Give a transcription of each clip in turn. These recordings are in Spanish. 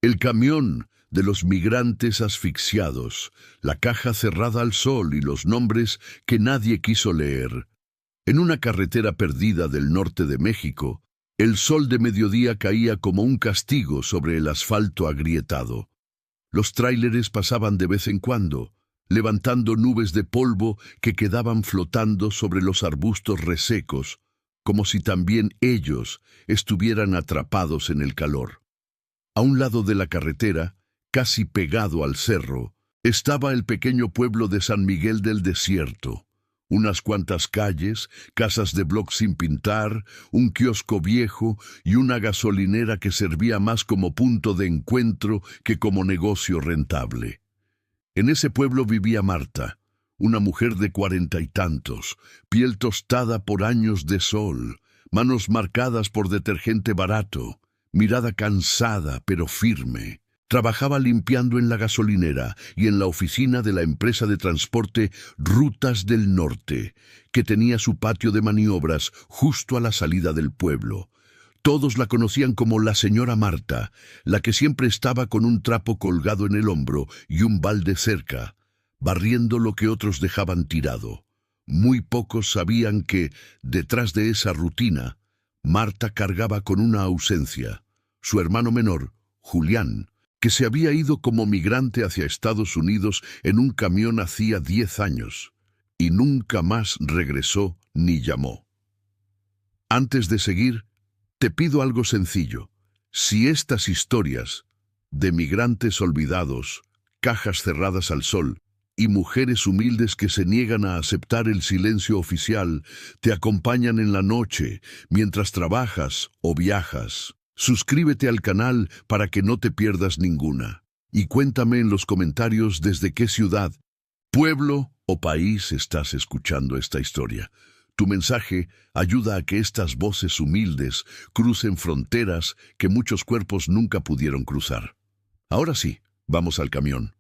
El camión de los migrantes asfixiados, la caja cerrada al sol y los nombres que nadie quiso leer. En una carretera perdida del norte de México, el sol de mediodía caía como un castigo sobre el asfalto agrietado. Los tráileres pasaban de vez en cuando, levantando nubes de polvo que quedaban flotando sobre los arbustos resecos, como si también ellos estuvieran atrapados en el calor. A un lado de la carretera, casi pegado al cerro, estaba el pequeño pueblo de San Miguel del Desierto. Unas cuantas calles, casas de bloc sin pintar, un kiosco viejo y una gasolinera que servía más como punto de encuentro que como negocio rentable. En ese pueblo vivía Marta, una mujer de 40 y tantos, piel tostada por años de sol, manos marcadas por detergente barato, mirada cansada pero firme. Trabajaba limpiando en la gasolinera y en la oficina de la empresa de transporte Rutas del Norte, que tenía su patio de maniobras justo a la salida del pueblo. Todos la conocían como la señora Marta, la que siempre estaba con un trapo colgado en el hombro y un balde cerca, barriendo lo que otros dejaban tirado. Muy pocos sabían que, detrás de esa rutina, Marta cargaba con una ausencia. Su hermano menor, Julián, que se había ido como migrante hacia Estados Unidos en un camión hacía 10 años, y nunca más regresó ni llamó. Antes de seguir, te pido algo sencillo. Si estas historias de migrantes olvidados, cajas cerradas al sol y mujeres humildes que se niegan a aceptar el silencio oficial te acompañan en la noche mientras trabajas o viajas, suscríbete al canal para que no te pierdas ninguna. Y cuéntame en los comentarios desde qué ciudad, pueblo o país estás escuchando esta historia. Tu mensaje ayuda a que estas voces humildes crucen fronteras que muchos cuerpos nunca pudieron cruzar. Ahora sí, vamos al camión.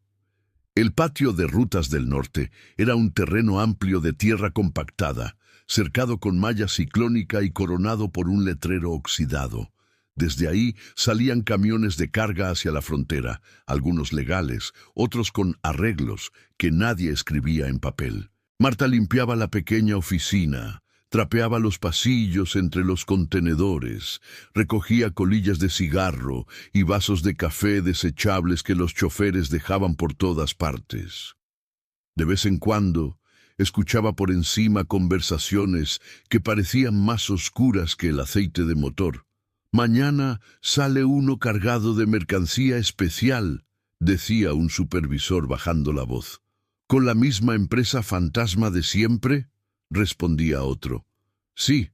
El patio de Rutas del Norte era un terreno amplio de tierra compactada, cercado con malla ciclónica y coronado por un letrero oxidado. Desde ahí salían camiones de carga hacia la frontera, algunos legales, otros con arreglos que nadie escribía en papel. Marta limpiaba la pequeña oficina, trapeaba los pasillos entre los contenedores, recogía colillas de cigarro y vasos de café desechables que los choferes dejaban por todas partes. De vez en cuando, escuchaba por encima conversaciones que parecían más oscuras que el aceite de motor. «Mañana sale uno cargado de mercancía especial», decía un supervisor bajando la voz. «¿Con la misma empresa fantasma de siempre?», respondía otro. «Sí,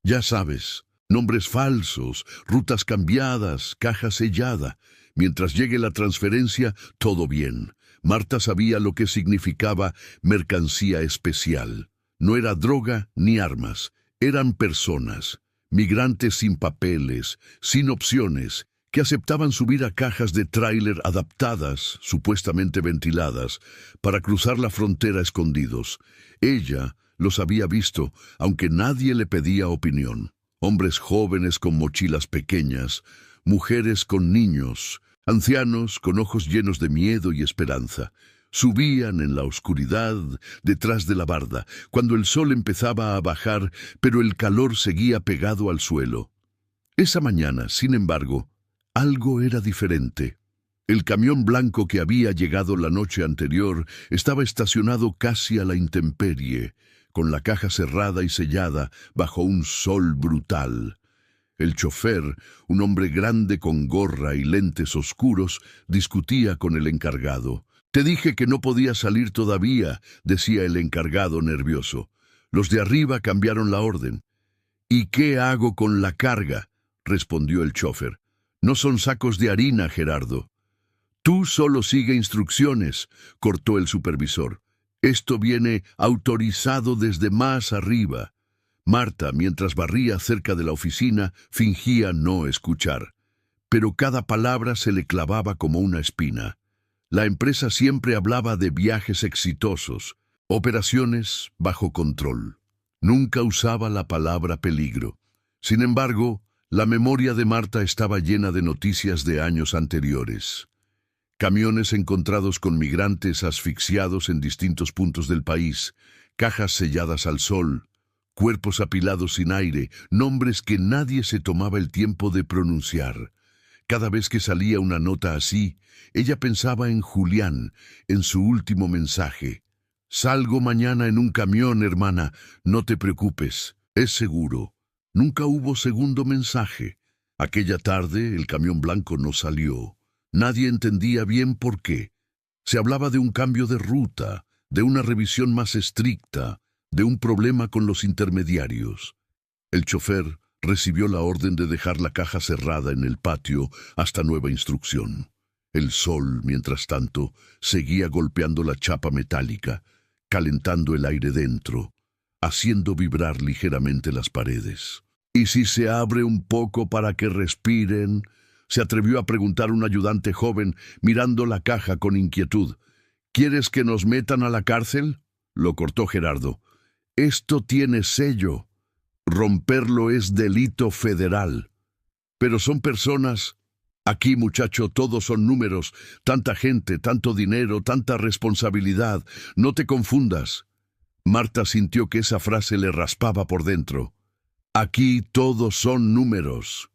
ya sabes, nombres falsos, rutas cambiadas, caja sellada. Mientras llegue la transferencia, todo bien». Marta sabía lo que significaba mercancía especial. No era droga ni armas, eran personas. Migrantes sin papeles, sin opciones, que aceptaban subir a cajas de tráiler adaptadas, supuestamente ventiladas, para cruzar la frontera escondidos. Ella los había visto, aunque nadie le pedía opinión. Hombres jóvenes con mochilas pequeñas, mujeres con niños, ancianos con ojos llenos de miedo y esperanza. Subían en la oscuridad, detrás de la barda, cuando el sol empezaba a bajar, pero el calor seguía pegado al suelo. Esa mañana, sin embargo, algo era diferente. El camión blanco que había llegado la noche anterior estaba estacionado casi a la intemperie, con la caja cerrada y sellada bajo un sol brutal. El chofer, un hombre grande con gorra y lentes oscuros, discutía con el encargado. «Te dije que no podía salir todavía», decía el encargado nervioso. «Los de arriba cambiaron la orden». «¿Y qué hago con la carga?», respondió el chofer. «No son sacos de harina, Gerardo». «Tú solo sigue instrucciones», cortó el supervisor. «Esto viene autorizado desde más arriba». Marta, mientras barría cerca de la oficina, fingía no escuchar. Pero cada palabra se le clavaba como una espina. La empresa siempre hablaba de viajes exitosos, operaciones bajo control. Nunca usaba la palabra peligro. Sin embargo, La memoria de Marta estaba llena de noticias de años anteriores. Camiones encontrados con migrantes asfixiados en distintos puntos del país, cajas selladas al sol, cuerpos apilados sin aire, nombres que nadie se tomaba el tiempo de pronunciar. Cada vez que salía una nota así, ella pensaba en Julián, en su último mensaje. «Salgo mañana en un camión, hermana, no te preocupes, es seguro». Nunca hubo segundo mensaje. Aquella tarde el camión blanco no salió. Nadie entendía bien por qué. Se hablaba de un cambio de ruta, de una revisión más estricta, de un problema con los intermediarios. El chofer recibió la orden de dejar la caja cerrada en el patio hasta nueva instrucción. El sol, mientras tanto, seguía golpeando la chapa metálica, calentando el aire dentro, haciendo vibrar ligeramente las paredes. «¿Y si se abre un poco para que respiren?», se atrevió a preguntar un ayudante joven, mirando la caja con inquietud. «¿Quieres que nos metan a la cárcel?», lo cortó Gerardo. «Esto tiene sello. Romperlo es delito federal. Pero son personas. Aquí, muchacho, todos son números. Tanta gente, tanto dinero, tanta responsabilidad. No te confundas». Marta sintió que esa frase le raspaba por dentro. Aquí todos son números.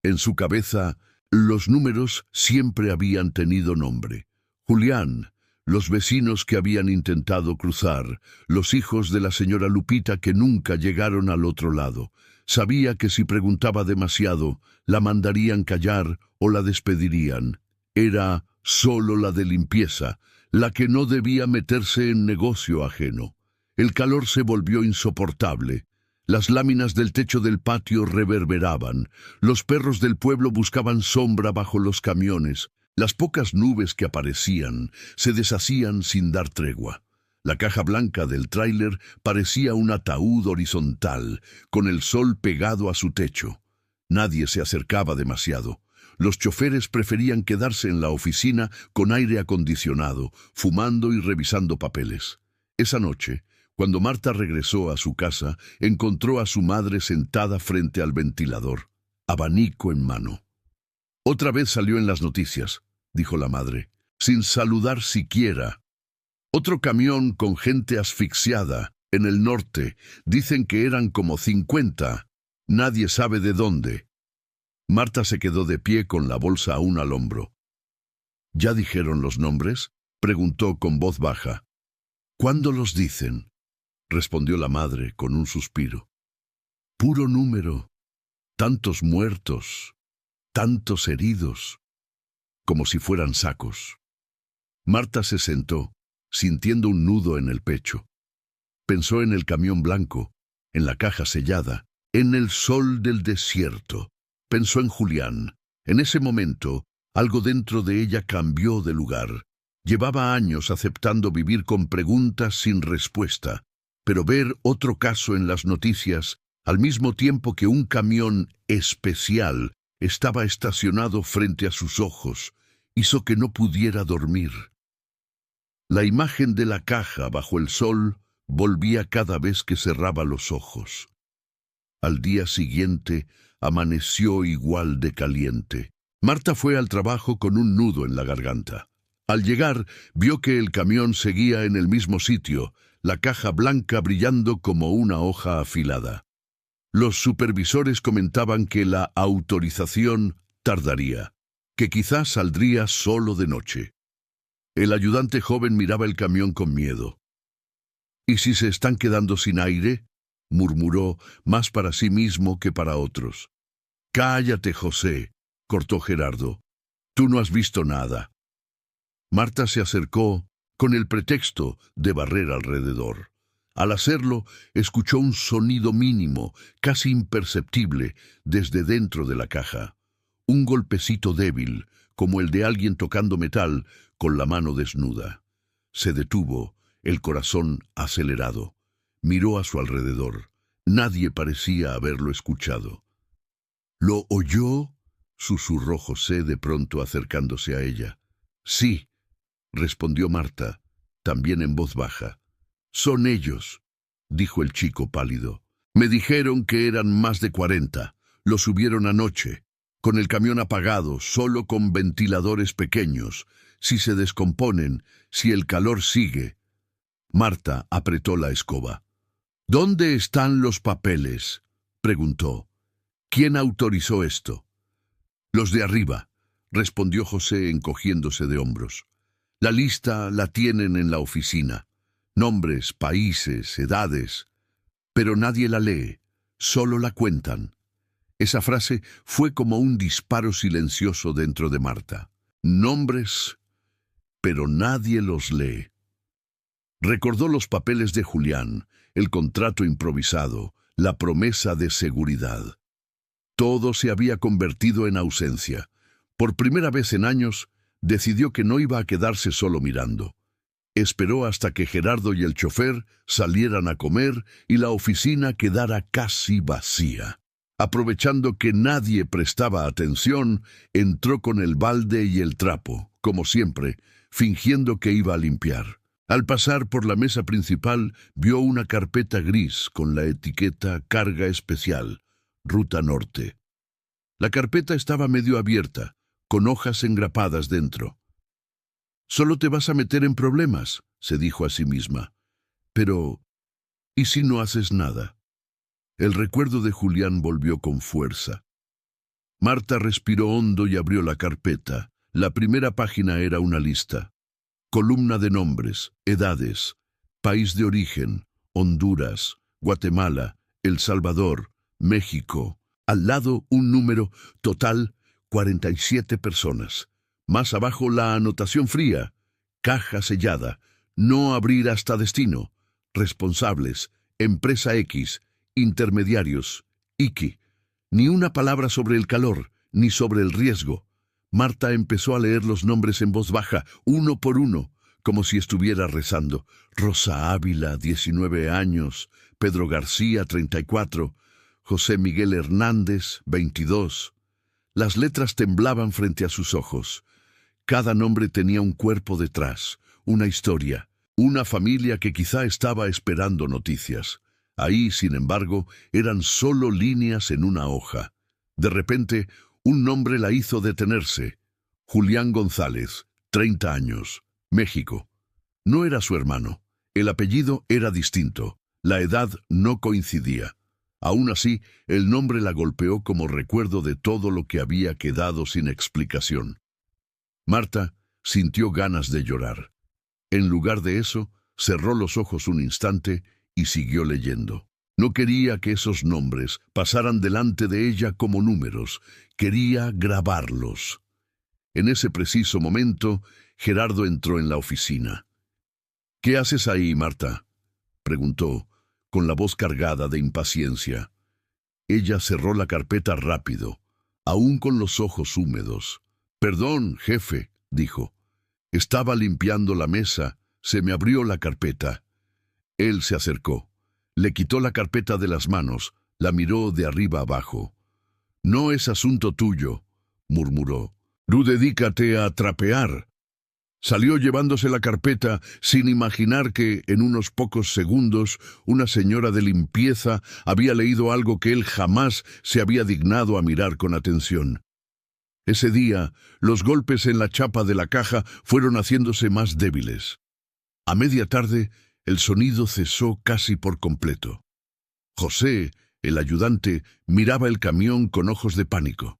En su cabeza, los números siempre habían tenido nombre. Julián, los vecinos que habían intentado cruzar, los hijos de la señora Lupita que nunca llegaron al otro lado. Sabía que si preguntaba demasiado, la mandarían callar o la despedirían. Era solo la de limpieza, la que no debía meterse en negocio ajeno. El calor se volvió insoportable. Las láminas del techo del patio reverberaban. Los perros del pueblo buscaban sombra bajo los camiones. Las pocas nubes que aparecían se deshacían sin dar tregua. La caja blanca del tráiler parecía un ataúd horizontal, con el sol pegado a su techo. Nadie se acercaba demasiado. Los choferes preferían quedarse en la oficina con aire acondicionado, fumando y revisando papeles. Esa noche, cuando Marta regresó a su casa, encontró a su madre sentada frente al ventilador, abanico en mano. «Otra vez salió en las noticias», dijo la madre, sin saludar siquiera. «Otro camión con gente asfixiada, en el norte. Dicen que eran como 50. Nadie sabe de dónde». Marta se quedó de pie con la bolsa aún al hombro. «¿Ya dijeron los nombres?», preguntó con voz baja. «¿Cuándo los dicen?», respondió la madre con un suspiro. «Puro número. Tantos muertos, tantos heridos, como si fueran sacos». Marta se sentó, sintiendo un nudo en el pecho. Pensó en el camión blanco, en la caja sellada, en el sol del desierto. Pensó en Julián. En ese momento, algo dentro de ella cambió de lugar. Llevaba años aceptando vivir con preguntas sin respuesta, pero ver otro caso en las noticias, al mismo tiempo que un camión especial estaba estacionado frente a sus ojos, hizo que no pudiera dormir. La imagen de la caja bajo el sol volvía cada vez que cerraba los ojos. Al día siguiente amaneció igual de caliente. Marta fue al trabajo con un nudo en la garganta. Al llegar, vio que el camión seguía en el mismo sitio, la caja blanca brillando como una hoja afilada. Los supervisores comentaban que la autorización tardaría, que quizás saldría solo de noche. El ayudante joven miraba el camión con miedo. «¿Y si se están quedando sin aire?», murmuró, más para sí mismo que para otros. «Cállate, José», cortó Gerardo. «Tú no has visto nada». Marta se acercó con el pretexto de barrer alrededor. Al hacerlo, escuchó un sonido mínimo, casi imperceptible, desde dentro de la caja. Un golpecito débil, como el de alguien tocando metal con la mano desnuda. Se detuvo, el corazón acelerado. Miró a su alrededor. Nadie parecía haberlo escuchado. «¿Lo oyó?», susurró José de pronto acercándose a ella. «Sí», respondió Marta, también en voz baja. «Son ellos», dijo el chico pálido. «Me dijeron que eran más de 40. Lo subieron anoche, con el camión apagado, solo con ventiladores pequeños. Si se descomponen, si el calor sigue. Marta apretó la escoba. ¿Dónde están los papeles?, preguntó. ¿Quién autorizó esto? Los de arriba, respondió José encogiéndose de hombros. La lista la tienen en la oficina. Nombres, países, edades. Pero nadie la lee, solo la cuentan. Esa frase fue como un disparo silencioso dentro de Marta. Nombres, pero nadie los lee. Recordó los papeles de Julián, el contrato improvisado, la promesa de seguridad. Todo se había convertido en ausencia. Por primera vez en años, decidió que no iba a quedarse solo mirando. Esperó hasta que Gerardo y el chofer salieran a comer y la oficina quedara casi vacía. Aprovechando que nadie prestaba atención, entró con el balde y el trapo, como siempre, fingiendo que iba a limpiar. Al pasar por la mesa principal, vio una carpeta gris con la etiqueta Carga Especial, Ruta Norte. La carpeta estaba medio abierta, con hojas engrapadas dentro. «Solo te vas a meter en problemas», se dijo a sí misma. «Pero, ¿y si no haces nada?». El recuerdo de Julián volvió con fuerza. Marta respiró hondo y abrió la carpeta. La primera página era una lista. Columna de nombres, edades, país de origen, Honduras, Guatemala, El Salvador, México. Al lado un número, total 47 personas. Más abajo la anotación fría, caja sellada, no abrir hasta destino, responsables, empresa X, intermediarios, Iki. Ni una palabra sobre el calor, ni sobre el riesgo. Marta empezó a leer los nombres en voz baja, uno por uno, como si estuviera rezando. Rosa Ávila, 19 años, Pedro García, 34, José Miguel Hernández, 22. Las letras temblaban frente a sus ojos. Cada nombre tenía un cuerpo detrás, una historia, una familia que quizá estaba esperando noticias. Ahí, sin embargo, eran solo líneas en una hoja. De repente, un nombre la hizo detenerse. Julián González, 30 años, México. No era su hermano. El apellido era distinto. La edad no coincidía. Aún así, el nombre la golpeó como recuerdo de todo lo que había quedado sin explicación. Marta sintió ganas de llorar. En lugar de eso, cerró los ojos un instante y siguió leyendo. No quería que esos nombres pasaran delante de ella como números. Quería grabarlos. En ese preciso momento, Gerardo entró en la oficina. «¿Qué haces ahí, Marta?», preguntó, con la voz cargada de impaciencia. Ella cerró la carpeta rápido, aún con los ojos húmedos. «Perdón, jefe», dijo. «Estaba limpiando la mesa, se me abrió la carpeta». Él se acercó. Le quitó la carpeta de las manos, la miró de arriba abajo. «No es asunto tuyo», murmuró. «Tú dedícate a trapear». Salió llevándose la carpeta sin imaginar que, en unos pocos segundos, una señora de limpieza había leído algo que él jamás se había dignado a mirar con atención. Ese día, los golpes en la chapa de la caja fueron haciéndose más débiles. A media tarde, el sonido cesó casi por completo. José, el ayudante, miraba el camión con ojos de pánico.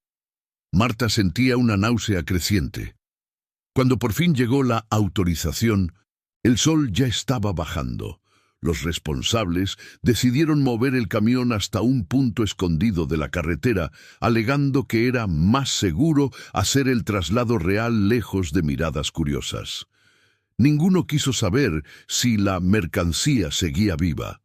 Marta sentía una náusea creciente. Cuando por fin llegó la autorización, el sol ya estaba bajando. Los responsables decidieron mover el camión hasta un punto escondido de la carretera, alegando que era más seguro hacer el traslado real lejos de miradas curiosas. Ninguno quiso saber si la mercancía seguía viva.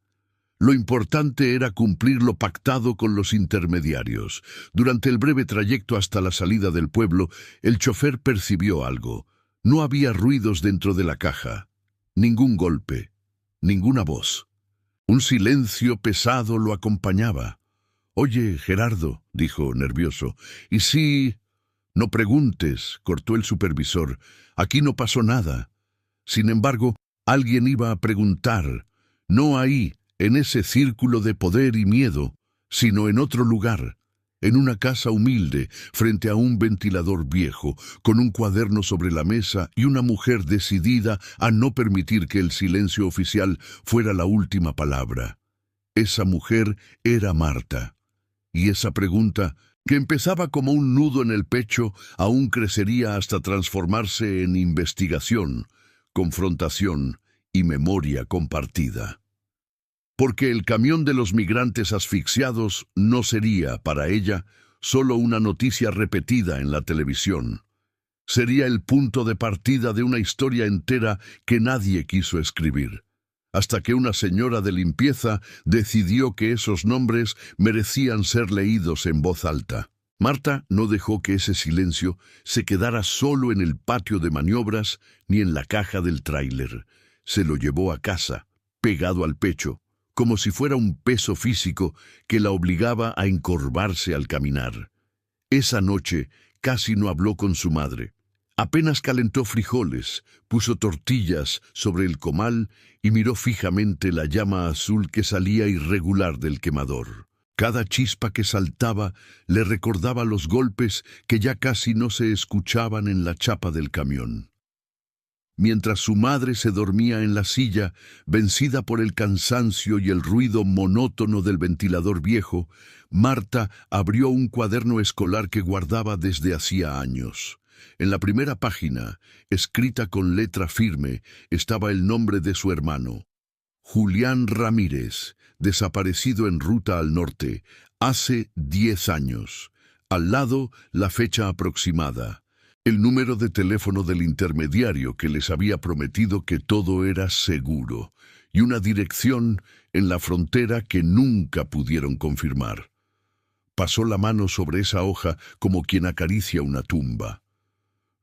Lo importante era cumplir lo pactado con los intermediarios. Durante el breve trayecto hasta la salida del pueblo, el chofer percibió algo. No había ruidos dentro de la caja. Ningún golpe. Ninguna voz. Un silencio pesado lo acompañaba. «Oye, Gerardo», dijo, nervioso, «¿y si...?» «No preguntes», cortó el supervisor. «Aquí no pasó nada». Sin embargo, alguien iba a preguntar. No ahí, en ese círculo de poder y miedo, sino en otro lugar. en una casa humilde, frente a un ventilador viejo, con un cuaderno sobre la mesa y una mujer decidida a no permitir que el silencio oficial fuera la última palabra. Esa mujer era Marta. Y esa pregunta, que empezaba como un nudo en el pecho, aún crecería hasta transformarse en investigación, confrontación y memoria compartida. Porque el camión de los migrantes asfixiados no sería, para ella, solo una noticia repetida en la televisión. Sería el punto de partida de una historia entera que nadie quiso escribir, hasta que una señora de limpieza decidió que esos nombres merecían ser leídos en voz alta. Marta no dejó que ese silencio se quedara solo en el patio de maniobras ni en la caja del tráiler. Se lo llevó a casa, pegado al pecho, como si fuera un peso físico que la obligaba a encorvarse al caminar. Esa noche casi no habló con su madre. Apenas calentó frijoles, puso tortillas sobre el comal y miró fijamente la llama azul que salía irregular del quemador. Cada chispa que saltaba le recordaba los golpes que ya casi no se escuchaban en la chapa del camión. Mientras su madre se dormía en la silla, vencida por el cansancio y el ruido monótono del ventilador viejo, Marta abrió un cuaderno escolar que guardaba desde hacía años. En la primera página, escrita con letra firme, estaba el nombre de su hermano, Julián Ramírez, desaparecido en ruta al norte, hace 10 años. Al lado, la fecha aproximada. El número de teléfono del intermediario que les había prometido que todo era seguro, y una dirección en la frontera que nunca pudieron confirmar. Pasó la mano sobre esa hoja como quien acaricia una tumba.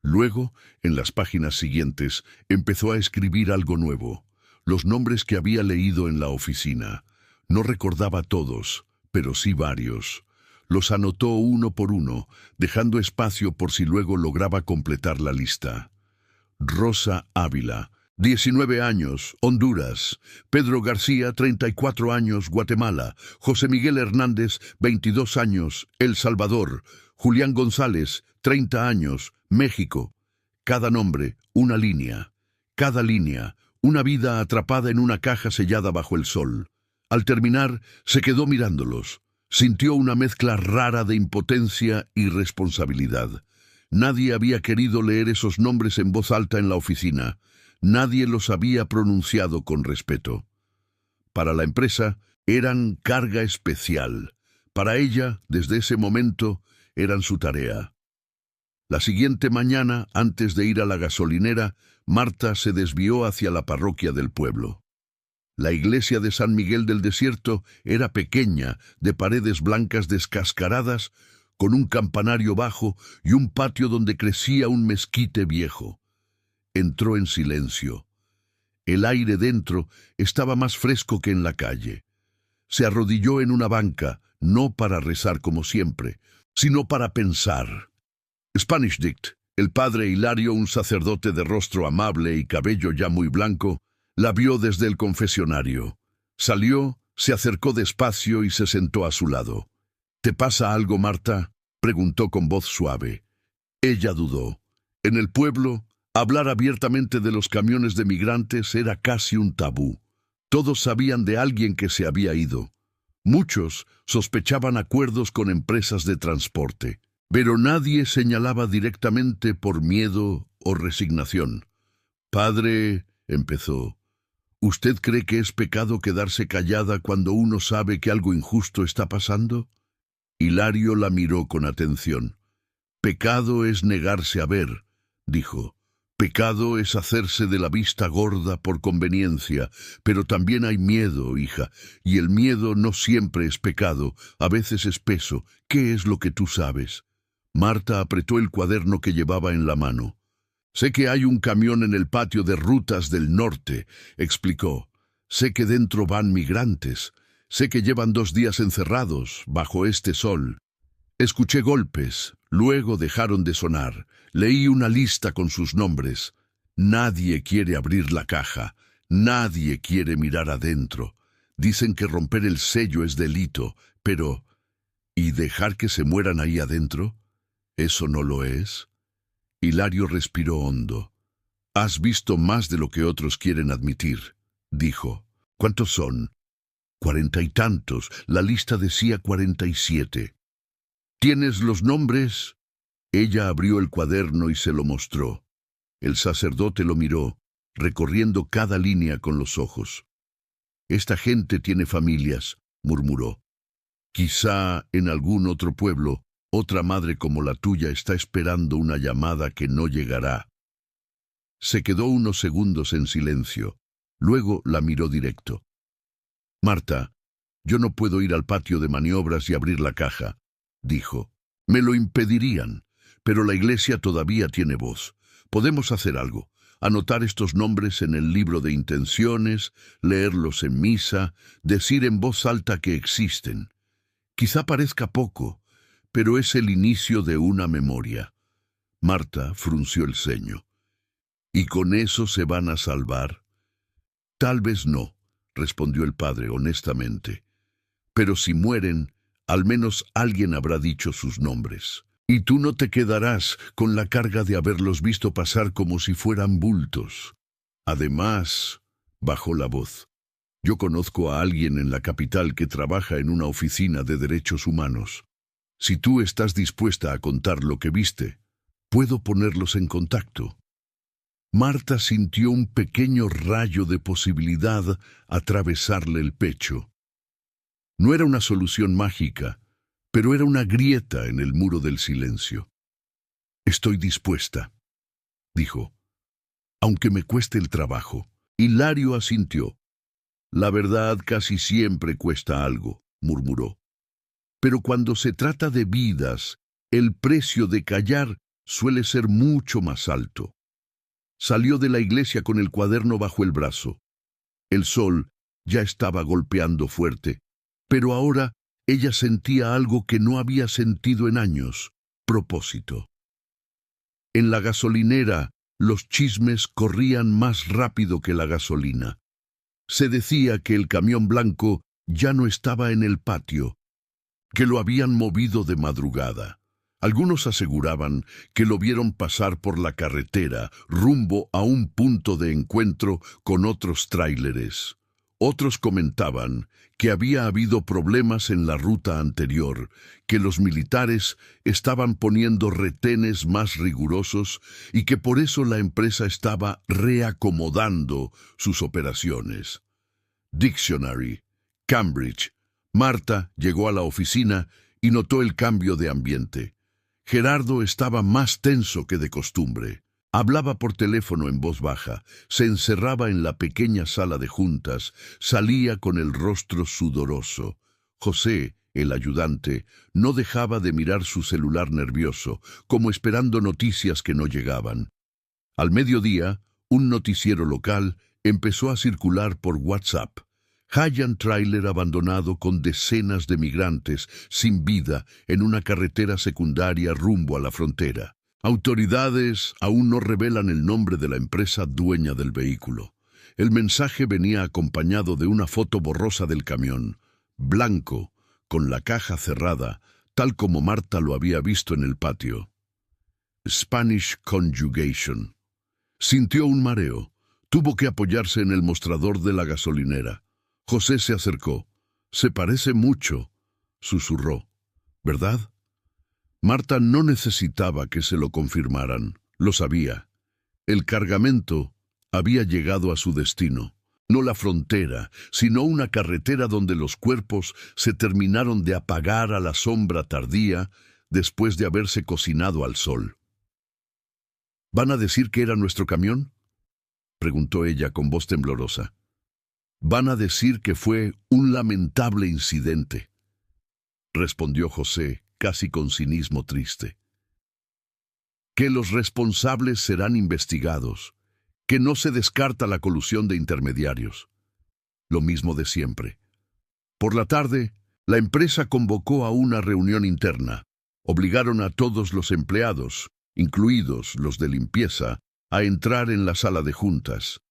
Luego, en las páginas siguientes, empezó a escribir algo nuevo, los nombres que había leído en la oficina. No recordaba todos, pero sí varios. Los anotó uno por uno, dejando espacio por si luego lograba completar la lista. Rosa Ávila, 19 años, Honduras. Pedro García, 34 años, Guatemala. José Miguel Hernández, 22 años, El Salvador. Julián González, 30 años, México. Cada nombre, una línea. Cada línea, una vida atrapada en una caja sellada bajo el sol. Al terminar, se quedó mirándolos. Sintió una mezcla rara de impotencia y responsabilidad. Nadie había querido leer esos nombres en voz alta en la oficina. Nadie los había pronunciado con respeto. Para la empresa, eran carga especial. Para ella, desde ese momento, eran su tarea. La siguiente mañana, antes de ir a la gasolinera, Marta se desvió hacia la parroquia del pueblo. La iglesia de San Miguel del Desierto era pequeña, de paredes blancas descascaradas, con un campanario bajo y un patio donde crecía un mezquite viejo. Entró en silencio. El aire dentro estaba más fresco que en la calle. Se arrodilló en una banca, no para rezar como siempre, sino para pensar. Spanish Dict, el padre Hilario, un sacerdote de rostro amable y cabello ya muy blanco, la vio desde el confesionario. Salió, se acercó despacio y se sentó a su lado. ¿Te pasa algo, Marta?, preguntó con voz suave. Ella dudó. En el pueblo, hablar abiertamente de los camiones de migrantes era casi un tabú. Todos sabían de alguien que se había ido. Muchos sospechaban acuerdos con empresas de transporte, pero nadie señalaba directamente por miedo o resignación. «Padre», empezó, «¿usted cree que es pecado quedarse callada cuando uno sabe que algo injusto está pasando?» Hilario la miró con atención. «Pecado es negarse a ver», dijo. «Pecado es hacerse de la vista gorda por conveniencia, pero también hay miedo, hija, y el miedo no siempre es pecado, a veces es peso. ¿Qué es lo que tú sabes?» Marta apretó el cuaderno que llevaba en la mano. «Sé que hay un camión en el patio de Rutas del Norte», explicó. «Sé que dentro van migrantes. Sé que llevan 2 días encerrados, bajo este sol. Escuché golpes, luego dejaron de sonar. Leí una lista con sus nombres. Nadie quiere abrir la caja. Nadie quiere mirar adentro. Dicen que romper el sello es delito, pero ¿Y dejar que se mueran ahí adentro? ¿Eso no lo es? Hilario respiró hondo. Has visto más de lo que otros quieren admitir, dijo. ¿Cuántos son? 40 y tantos. La lista decía 47. ¿Tienes los nombres? Ella abrió el cuaderno y se lo mostró. El sacerdote lo miró, recorriendo cada línea con los ojos. Esta gente tiene familias, murmuró. Quizá en algún otro pueblo, otra madre como la tuya está esperando una llamada que no llegará. Se quedó unos segundos en silencio. Luego la miró directo. Marta, yo no puedo ir al patio de maniobras y abrir la caja, dijo. Me lo impedirían, pero la iglesia todavía tiene voz. Podemos hacer algo. Anotar estos nombres en el libro de intenciones, leerlos en misa, decir en voz alta que existen. Quizá parezca poco, pero es el inicio de una memoria. Marta frunció el ceño. ¿Y con eso se van a salvar? Tal vez no, respondió el padre honestamente. Pero si mueren, al menos alguien habrá dicho sus nombres. Y tú no te quedarás con la carga de haberlos visto pasar como si fueran bultos. Además, bajó la voz, yo conozco a alguien en la capital que trabaja en una oficina de derechos humanos. Si tú estás dispuesta a contar lo que viste, puedo ponerlos en contacto. Marta sintió un pequeño rayo de posibilidad atravesarle el pecho. No era una solución mágica, pero era una grieta en el muro del silencio. Estoy dispuesta, dijo, aunque me cueste el trabajo. Hilario asintió. La verdad casi siempre cuesta algo, murmuró. Pero cuando se trata de vidas, el precio de callar suele ser mucho más alto. Salió de la iglesia con el cuaderno bajo el brazo. El sol ya estaba golpeando fuerte, pero ahora ella sentía algo que no había sentido en años: propósito. En la gasolinera, los chismes corrían más rápido que la gasolina. Se decía que el camión blanco ya no estaba en el patio, que lo habían movido de madrugada. Algunos aseguraban que lo vieron pasar por la carretera rumbo a un punto de encuentro con otros tráileres. Otros comentaban que había habido problemas en la ruta anterior, que los militares estaban poniendo retenes más rigurosos y que por eso la empresa estaba reacomodando sus operaciones. Dictionary, Cambridge. Marta llegó a la oficina y notó el cambio de ambiente. Gerardo estaba más tenso que de costumbre. Hablaba por teléfono en voz baja, se encerraba en la pequeña sala de juntas, salía con el rostro sudoroso. José, el ayudante, no dejaba de mirar su celular nervioso, como esperando noticias que no llegaban. Al mediodía, un noticiero local empezó a circular por WhatsApp. Hallan tráiler abandonado con decenas de migrantes sin vida en una carretera secundaria rumbo a la frontera. Autoridades aún no revelan el nombre de la empresa dueña del vehículo. El mensaje venía acompañado de una foto borrosa del camión, blanco, con la caja cerrada, tal como Marta lo había visto en el patio. Spanish Conjugation. Sintió un mareo. Tuvo que apoyarse en el mostrador de la gasolinera. José se acercó. «Se parece mucho», susurró. «¿Verdad?» Marta no necesitaba que se lo confirmaran. Lo sabía. El cargamento había llegado a su destino. No la frontera, sino una carretera donde los cuerpos se terminaron de apagar a la sombra tardía después de haberse cocinado al sol. «¿Van a decir que era nuestro camión?», preguntó ella con voz temblorosa. «Van a decir que fue un lamentable incidente», respondió José, casi con cinismo triste. «Que los responsables serán investigados, que no se descarta la colusión de intermediarios. Lo mismo de siempre». Por la tarde, la empresa convocó a una reunión interna. Obligaron a todos los empleados, incluidos los de limpieza, a entrar en la sala de juntas.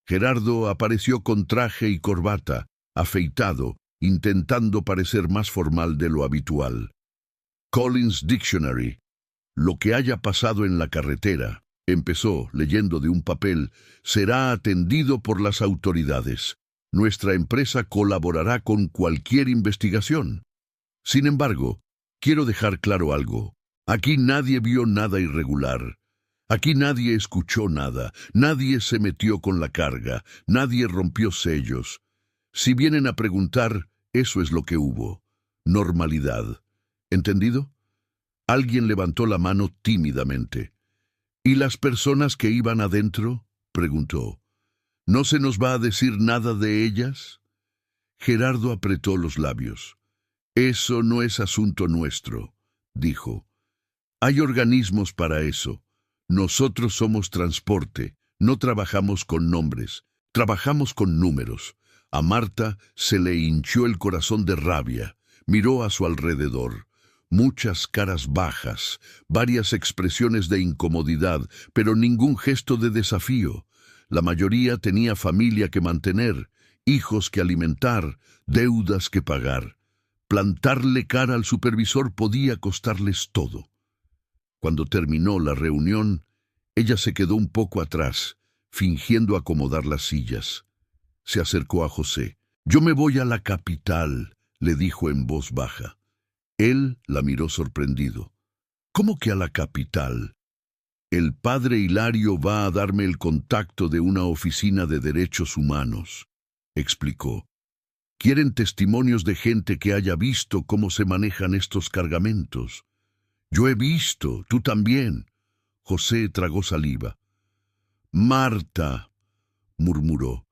Gerardo apareció con traje y corbata, afeitado, intentando parecer más formal de lo habitual. Collins Dictionary. Lo que haya pasado en la carretera, empezó leyendo de un papel, será atendido por las autoridades. Nuestra empresa colaborará con cualquier investigación. Sin embargo, quiero dejar claro algo. Aquí nadie vio nada irregular. Aquí nadie escuchó nada. Nadie se metió con la carga. Nadie rompió sellos. Si vienen a preguntar, eso es lo que hubo. Normalidad. ¿Entendido? Alguien levantó la mano tímidamente. ¿Y las personas que iban adentro? Preguntó. ¿No se nos va a decir nada de ellas? Gerardo apretó los labios. Eso no es asunto nuestro, dijo. Hay organismos para eso. Nosotros somos transporte, no trabajamos con nombres, trabajamos con números. A Marta se le hinchó el corazón de rabia. Miró a su alrededor. Muchas caras bajas, varias expresiones de incomodidad, pero ningún gesto de desafío. La mayoría tenía familia que mantener, hijos que alimentar, deudas que pagar. Plantarle cara al supervisor podía costarles todo. Cuando terminó la reunión, ella se quedó un poco atrás, fingiendo acomodar las sillas. Se acercó a José. «Yo me voy a la capital», le dijo en voz baja. Él la miró sorprendido. «¿Cómo que a la capital?» «El padre Hilario va a darme el contacto de una oficina de derechos humanos», explicó. «Quieren testimonios de gente que haya visto cómo se manejan estos cargamentos». «Yo he visto, tú también». José tragó saliva. «Marta», murmuró,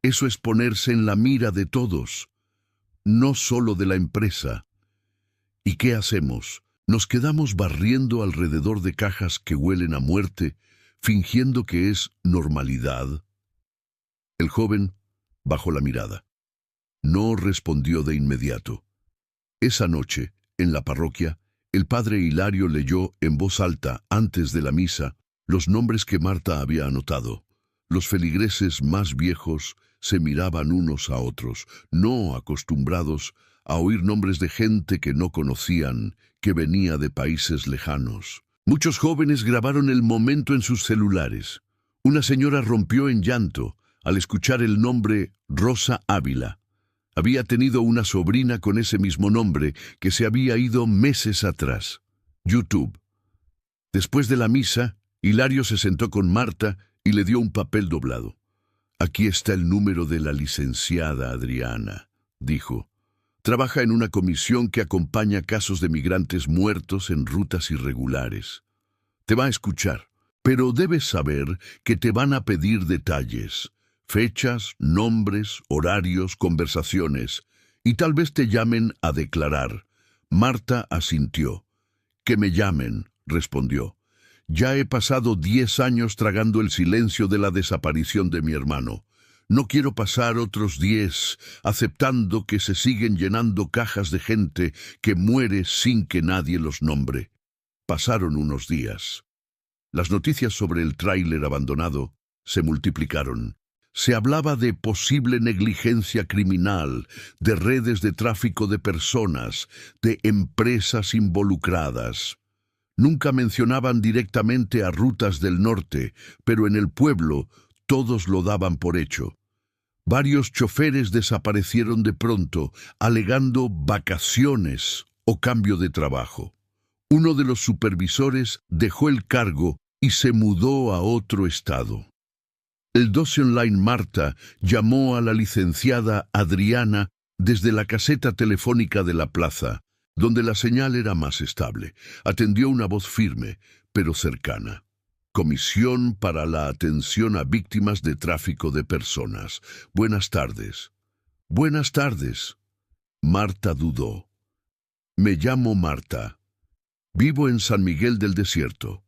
«eso es ponerse en la mira de todos, no solo de la empresa». ¿Y qué hacemos? Nos quedamos barriendo alrededor de cajas que huelen a muerte, fingiendo que es normalidad. El joven bajó la mirada. No respondió de inmediato. Esa noche, en la parroquia, el padre Hilario leyó en voz alta, antes de la misa, los nombres que Marta había anotado. Los feligreses más viejos se miraban unos a otros, no acostumbrados a oír nombres de gente que no conocían, que venía de países lejanos. Muchos jóvenes grabaron el momento en sus celulares. Una señora rompió en llanto al escuchar el nombre Rosa Ávila. Había tenido una sobrina con ese mismo nombre que se había ido meses atrás. YouTube. Después de la misa, Hilario se sentó con Marta y le dio un papel doblado. «Aquí está el número de la licenciada Adriana», dijo. «Trabaja en una comisión que acompaña casos de migrantes muertos en rutas irregulares. Te va a escuchar, pero debes saber que te van a pedir detalles, fechas, nombres, horarios, conversaciones, y tal vez te llamen a declarar». Marta asintió. «Que me llamen», respondió. «Ya he pasado 10 años tragando el silencio de la desaparición de mi hermano. No quiero pasar otros 10 aceptando que se siguen llenando cajas de gente que muere sin que nadie los nombre». Pasaron unos días. Las noticias sobre el tráiler abandonado se multiplicaron. Se hablaba de posible negligencia criminal, de redes de tráfico de personas, de empresas involucradas. Nunca mencionaban directamente a Rutas del Norte, pero en el pueblo todos lo daban por hecho. Varios choferes desaparecieron de pronto, alegando vacaciones o cambio de trabajo. Uno de los supervisores dejó el cargo y se mudó a otro estado. El 12 Online Marta llamó a la licenciada Adriana desde la caseta telefónica de la plaza, donde la señal era más estable. Atendió una voz firme, pero cercana. «Comisión para la atención a víctimas de tráfico de personas. Buenas tardes». «Buenas tardes». Marta dudó. «Me llamo Marta. Vivo en San Miguel del Desierto.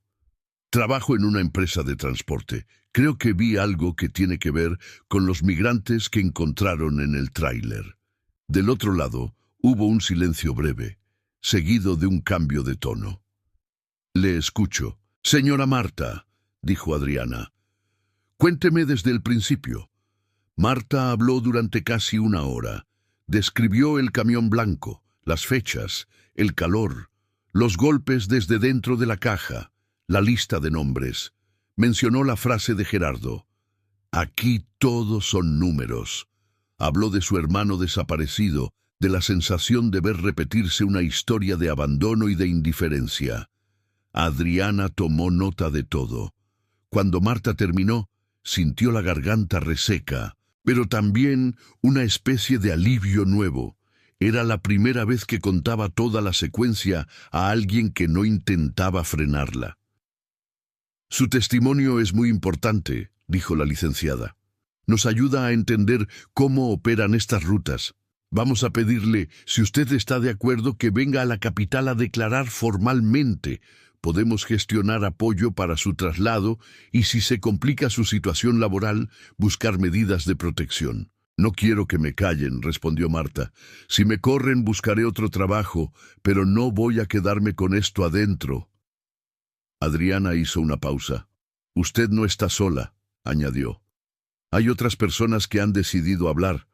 Trabajo en una empresa de transporte. Creo que vi algo que tiene que ver con los migrantes que encontraron en el tráiler». Del otro lado hubo un silencio breve, seguido de un cambio de tono. «Le escucho». «Señora Marta», dijo Adriana, «cuénteme desde el principio». Marta habló durante casi una hora. Describió el camión blanco, las fechas, el calor, Los golpes desde dentro de la caja, la lista de nombres. Mencionó la frase de Gerardo. Aquí todos son números. Habló de su hermano desaparecido, de la sensación de ver repetirse una historia de abandono y de indiferencia. Adriana tomó nota de todo. Cuando Marta terminó, sintió la garganta reseca, pero también una especie de alivio nuevo. Era la primera vez que contaba toda la secuencia a alguien que no intentaba frenarla. Su testimonio es muy importante, dijo la licenciada. Nos ayuda a entender cómo operan estas rutas. Vamos a pedirle, si usted está de acuerdo, que venga a la capital a declarar formalmente. Podemos gestionar apoyo para su traslado y, si se complica su situación laboral, buscar medidas de protección. No quiero que me callen, respondió Marta. Si me corren, buscaré otro trabajo, pero no voy a quedarme con esto adentro. Adriana hizo una pausa. Usted no está sola, añadió. Hay otras personas que han decidido hablar.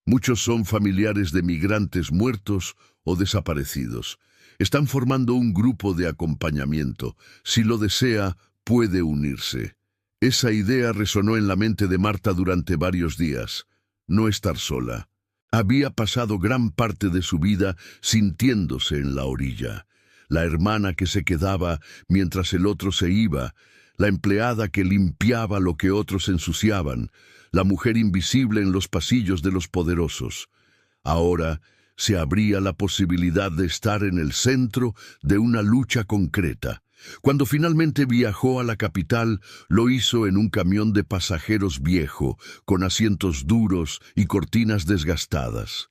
Muchos son familiares de migrantes muertos o desaparecidos. Están formando un grupo de acompañamiento. Si lo desea, puede unirse. Esa idea resonó en la mente de Marta durante varios días. No estar sola. Había pasado gran parte de su vida sintiéndose en la orilla. La hermana que se quedaba mientras el otro se iba, la empleada que limpiaba lo que otros ensuciaban, la mujer invisible en los pasillos de los poderosos. Ahora se abría la posibilidad de estar en el centro de una lucha concreta. Cuando finalmente viajó a la capital, lo hizo en un camión de pasajeros viejo, con asientos duros y cortinas desgastadas.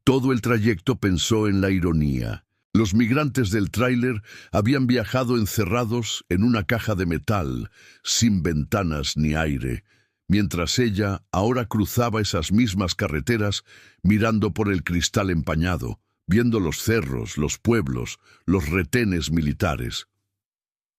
Todo el trayecto pensó en la ironía. Los migrantes del tráiler habían viajado encerrados en una caja de metal, sin ventanas ni aire, mientras ella ahora cruzaba esas mismas carreteras mirando por el cristal empañado, viendo los cerros, los pueblos, los retenes militares.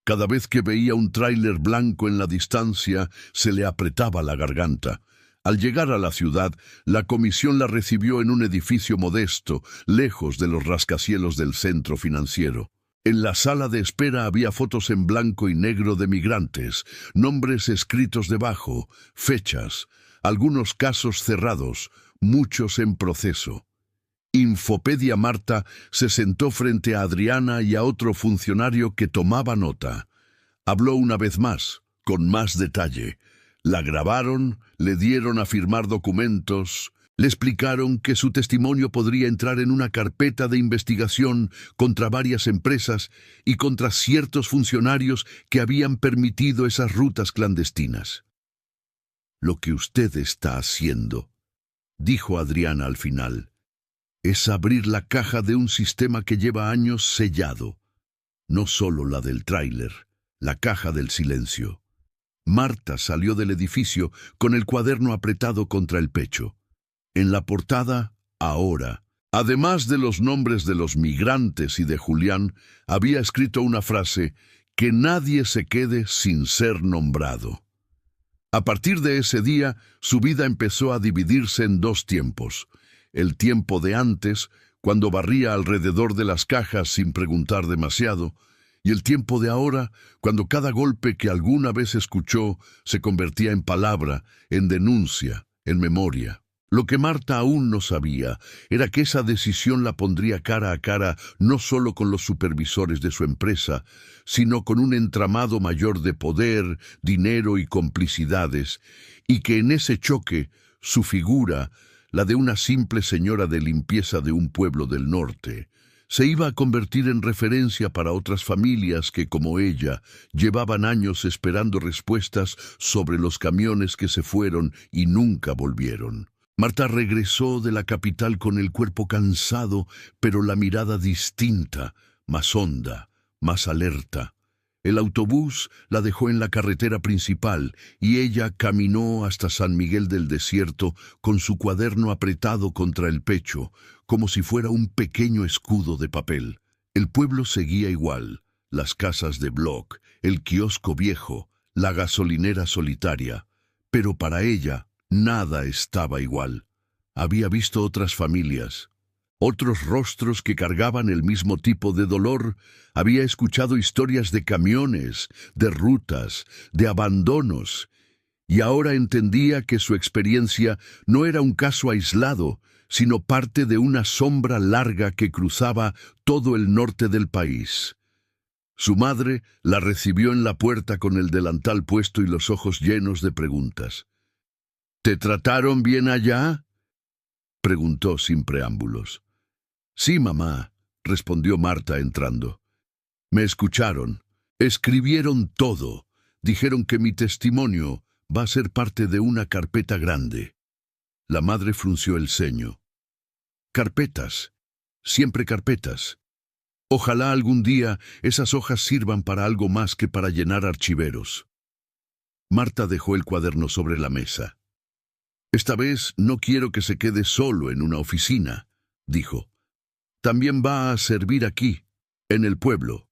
Cada vez que veía un tráiler blanco en la distancia, se le apretaba la garganta. Al llegar a la ciudad, la comisión la recibió en un edificio modesto, lejos de los rascacielos del centro financiero. En la sala de espera había fotos en blanco y negro de migrantes, nombres escritos debajo, fechas, algunos casos cerrados, muchos en proceso. Infopedia Marta se sentó frente a Adriana y a otro funcionario que tomaba nota. Habló una vez más, con más detalle. La grabaron, le dieron a firmar documentos, le explicaron que su testimonio podría entrar en una carpeta de investigación contra varias empresas y contra ciertos funcionarios que habían permitido esas rutas clandestinas. Lo que usted está haciendo, dijo Adriana al final, es abrir la caja de un sistema que lleva años sellado, no solo la del tráiler, la caja del silencio. Marta salió del edificio con el cuaderno apretado contra el pecho. En la portada, ahora, además de los nombres de los migrantes y de Julián, había escrito una frase: que nadie se quede sin ser nombrado. A partir de ese día, su vida empezó a dividirse en dos tiempos. El tiempo de antes, cuando barría alrededor de las cajas sin preguntar demasiado, y el tiempo de ahora, cuando cada golpe que alguna vez escuchó se convertía en palabra, en denuncia, en memoria. Lo que Marta aún no sabía era que esa decisión la pondría cara a cara no solo con los supervisores de su empresa, sino con un entramado mayor de poder, dinero y complicidades, y que en ese choque su figura, la de una simple señora de limpieza de un pueblo del norte, se iba a convertir en referencia para otras familias que, como ella, llevaban años esperando respuestas sobre los camiones que se fueron y nunca volvieron. Marta regresó de la capital con el cuerpo cansado, pero la mirada distinta, más honda, más alerta. El autobús la dejó en la carretera principal y ella caminó hasta San Miguel del Desierto con su cuaderno apretado contra el pecho, como si fuera un pequeño escudo de papel. El pueblo seguía igual, las casas de bloc, el kiosco viejo, la gasolinera solitaria, pero para ella nada estaba igual. Había visto otras familias, otros rostros que cargaban el mismo tipo de dolor. Había escuchado historias de camiones, de rutas, de abandonos, y ahora entendía que su experiencia no era un caso aislado, sino parte de una sombra larga que cruzaba todo el norte del país. Su madre la recibió en la puerta con el delantal puesto y los ojos llenos de preguntas. «¿Te trataron bien allá?», preguntó sin preámbulos. «Sí, mamá», respondió Marta entrando. «Me escucharon, escribieron todo, dijeron que mi testimonio va a ser parte de una carpeta grande». La madre frunció el ceño. «Carpetas, siempre carpetas. Ojalá algún día esas hojas sirvan para algo más que para llenar archiveros». Marta dejó el cuaderno sobre la mesa. «Esta vez no quiero que se quede solo en una oficina», dijo. «También va a servir aquí, en el pueblo».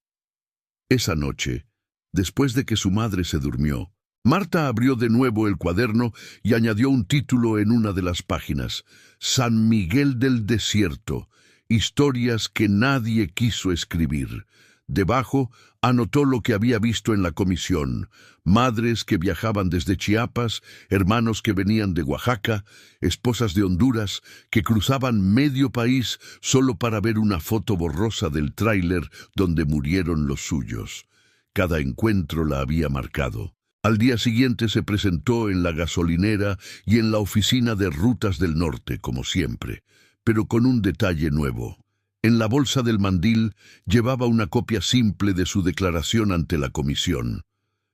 Esa noche, después de que su madre se durmió, Marta abrió de nuevo el cuaderno y añadió un título en una de las páginas: «San Miguel del Desierto, historias que nadie quiso escribir». Debajo anotó lo que había visto en la comisión: madres que viajaban desde Chiapas, hermanos que venían de Oaxaca, esposas de Honduras que cruzaban medio país solo para ver una foto borrosa del tráiler donde murieron los suyos. Cada encuentro la había marcado. Al día siguiente se presentó en la gasolinera y en la oficina de Rutas del Norte, como siempre, pero con un detalle nuevo. En la bolsa del mandil llevaba una copia simple de su declaración ante la comisión.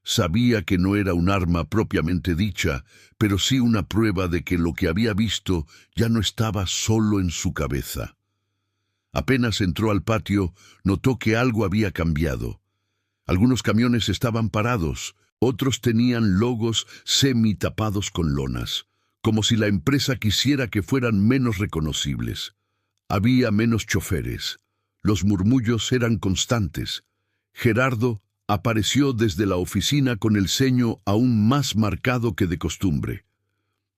Sabía que no era un arma propiamente dicha, pero sí una prueba de que lo que había visto ya no estaba solo en su cabeza. Apenas entró al patio, notó que algo había cambiado. Algunos camiones estaban parados, otros tenían logos semi-tapados con lonas, como si la empresa quisiera que fueran menos reconocibles. Había menos choferes. Los murmullos eran constantes. Gerardo apareció desde la oficina con el ceño aún más marcado que de costumbre.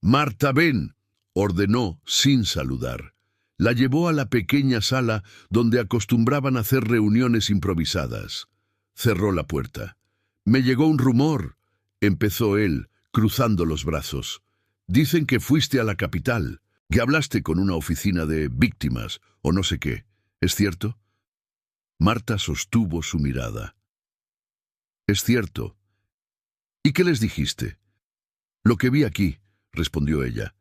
«Marta, ven», ordenó sin saludar. La llevó a la pequeña sala donde acostumbraban hacer reuniones improvisadas. Cerró la puerta. «Me llegó un rumor», empezó él, cruzando los brazos. «Dicen que fuiste a la capital, que hablaste con una oficina de víctimas, o no sé qué. ¿Es cierto?» Marta sostuvo su mirada. «Es cierto». «¿Y qué les dijiste?» «Lo que vi aquí», respondió ella.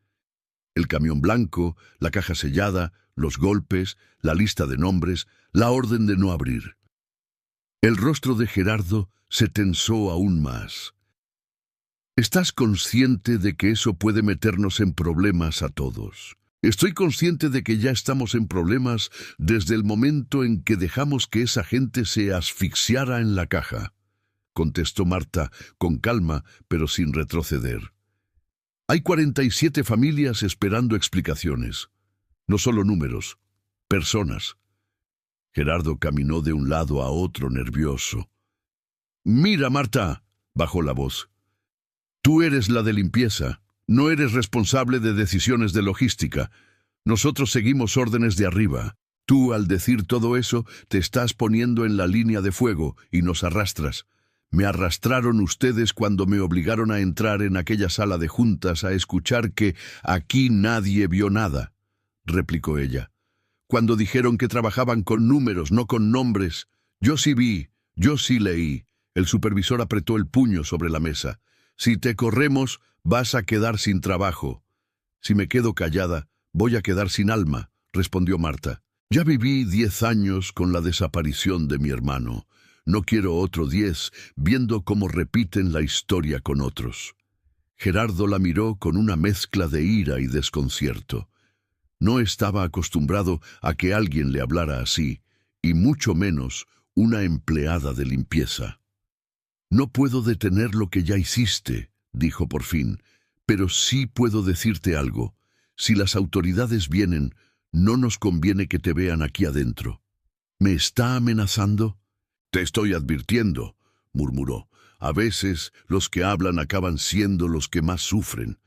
El camión blanco, la caja sellada, los golpes, la lista de nombres, la orden de no abrir. El rostro de Gerardo se tensó aún más. «¿Estás consciente de que eso puede meternos en problemas a todos?» «Estoy consciente de que ya estamos en problemas desde el momento en que dejamos que esa gente se asfixiara en la caja», contestó Marta con calma, pero sin retroceder. «Hay 47 familias esperando explicaciones. No solo números, personas». Gerardo caminó de un lado a otro nervioso. «Mira, Marta», bajó la voz. «Tú eres la de limpieza. No eres responsable de decisiones de logística. Nosotros seguimos órdenes de arriba. Tú, al decir todo eso, te estás poniendo en la línea de fuego y nos arrastras. Me arrastraron ustedes cuando me obligaron a entrar en aquella sala de juntas a escuchar que aquí nadie vio nada», replicó ella. «Cuando dijeron que trabajaban con números, no con nombres. Yo sí vi, yo sí leí». El supervisor apretó el puño sobre la mesa. «Si te corremos, vas a quedar sin trabajo». «Si me quedo callada, voy a quedar sin alma», respondió Marta. «Ya viví 10 años con la desaparición de mi hermano. No quiero otro 10 viendo cómo repiten la historia con otros». Gerardo la miró con una mezcla de ira y desconcierto. No estaba acostumbrado a que alguien le hablara así, y mucho menos una empleada de limpieza. «No puedo detener lo que ya hiciste», dijo por fin, «pero sí puedo decirte algo. Si las autoridades vienen, no nos conviene que te vean aquí adentro». «¿Me está amenazando?» «Te estoy advirtiendo», murmuró. «A veces los que hablan acaban siendo los que más sufren.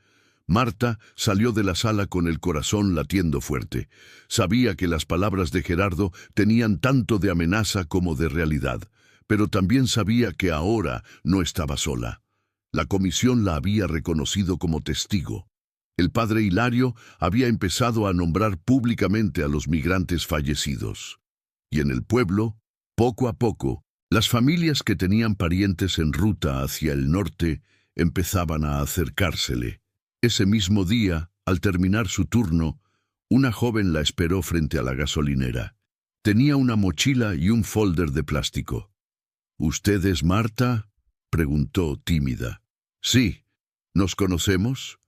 Marta salió de la sala con el corazón latiendo fuerte. Sabía que las palabras de Gerardo tenían tanto de amenaza como de realidad, pero también sabía que ahora no estaba sola. La comisión la había reconocido como testigo. El padre Hilario había empezado a nombrar públicamente a los migrantes fallecidos. Y en el pueblo, poco a poco, las familias que tenían parientes en ruta hacia el norte empezaban a acercársele. Ese mismo día, al terminar su turno, una joven la esperó frente a la gasolinera. Tenía una mochila y un folder de plástico. —¿Usted es Marta? —preguntó tímida. —Sí. ¿Nos conocemos?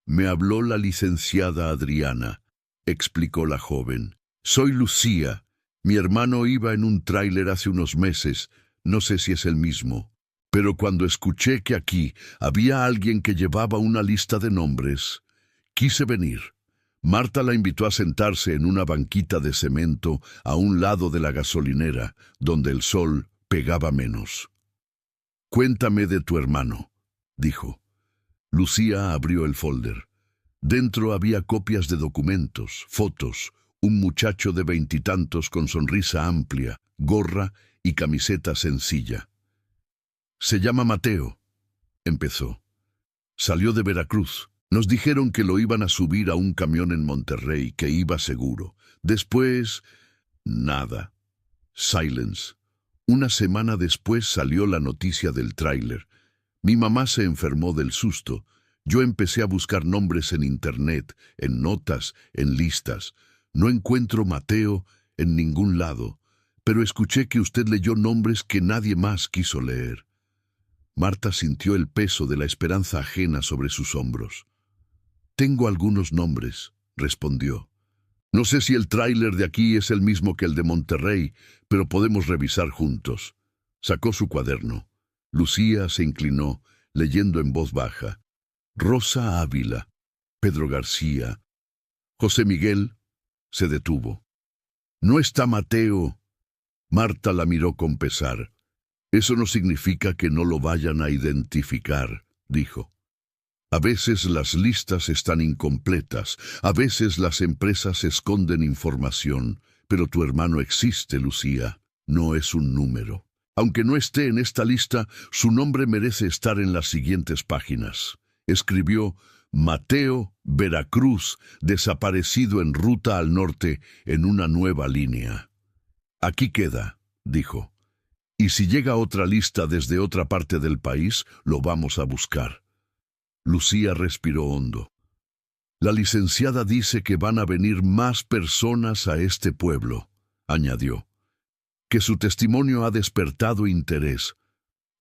—Me habló la licenciada Adriana —explicó la joven—. Soy Lucía. Mi hermano iba en un tráiler hace unos meses, no sé si es el mismo. Pero cuando escuché que aquí había alguien que llevaba una lista de nombres, quise venir. Marta la invitó a sentarse en una banquita de cemento a un lado de la gasolinera, donde el sol pegaba menos. —Cuéntame de tu hermano —dijo. Lucía abrió el folder. Dentro había copias de documentos, fotos, un muchacho de 20 y tantos con sonrisa amplia, gorra y camiseta sencilla. —Se llama Mateo —empezó—. Salió de Veracruz. Nos dijeron que lo iban a subir a un camión en Monterrey, que iba seguro. Después, nada. Silence. Una semana después salió la noticia del tráiler. Mi mamá se enfermó del susto. Yo empecé a buscar nombres en internet, en notas, en listas. No encuentro Mateo en ningún lado, pero escuché que usted leyó nombres que nadie más quiso leer. Marta sintió el peso de la esperanza ajena sobre sus hombros. —Tengo algunos nombres —respondió. No sé si el tráiler de aquí es el mismo que el de Monterrey, pero podemos revisar juntos. Sacó su cuaderno. Lucía se inclinó, leyendo en voz baja. Rosa Ávila, Pedro García, José Miguel. Se detuvo. —No está Mateo. Marta la miró con pesar. —Eso no significa que no lo vayan a identificar —dijo. A veces las listas están incompletas, a veces las empresas esconden información, pero tu hermano existe, Lucía, no es un número. Aunque no esté en esta lista, su nombre merece estar en las siguientes páginas. Escribió Mateo, Veracruz, desaparecido en ruta al norte en una nueva línea. Aquí queda, dijo. Y si llega otra lista desde otra parte del país, lo vamos a buscar. Lucía respiró hondo. La licenciada dice que van a venir más personas a este pueblo, añadió. Que su testimonio ha despertado interés.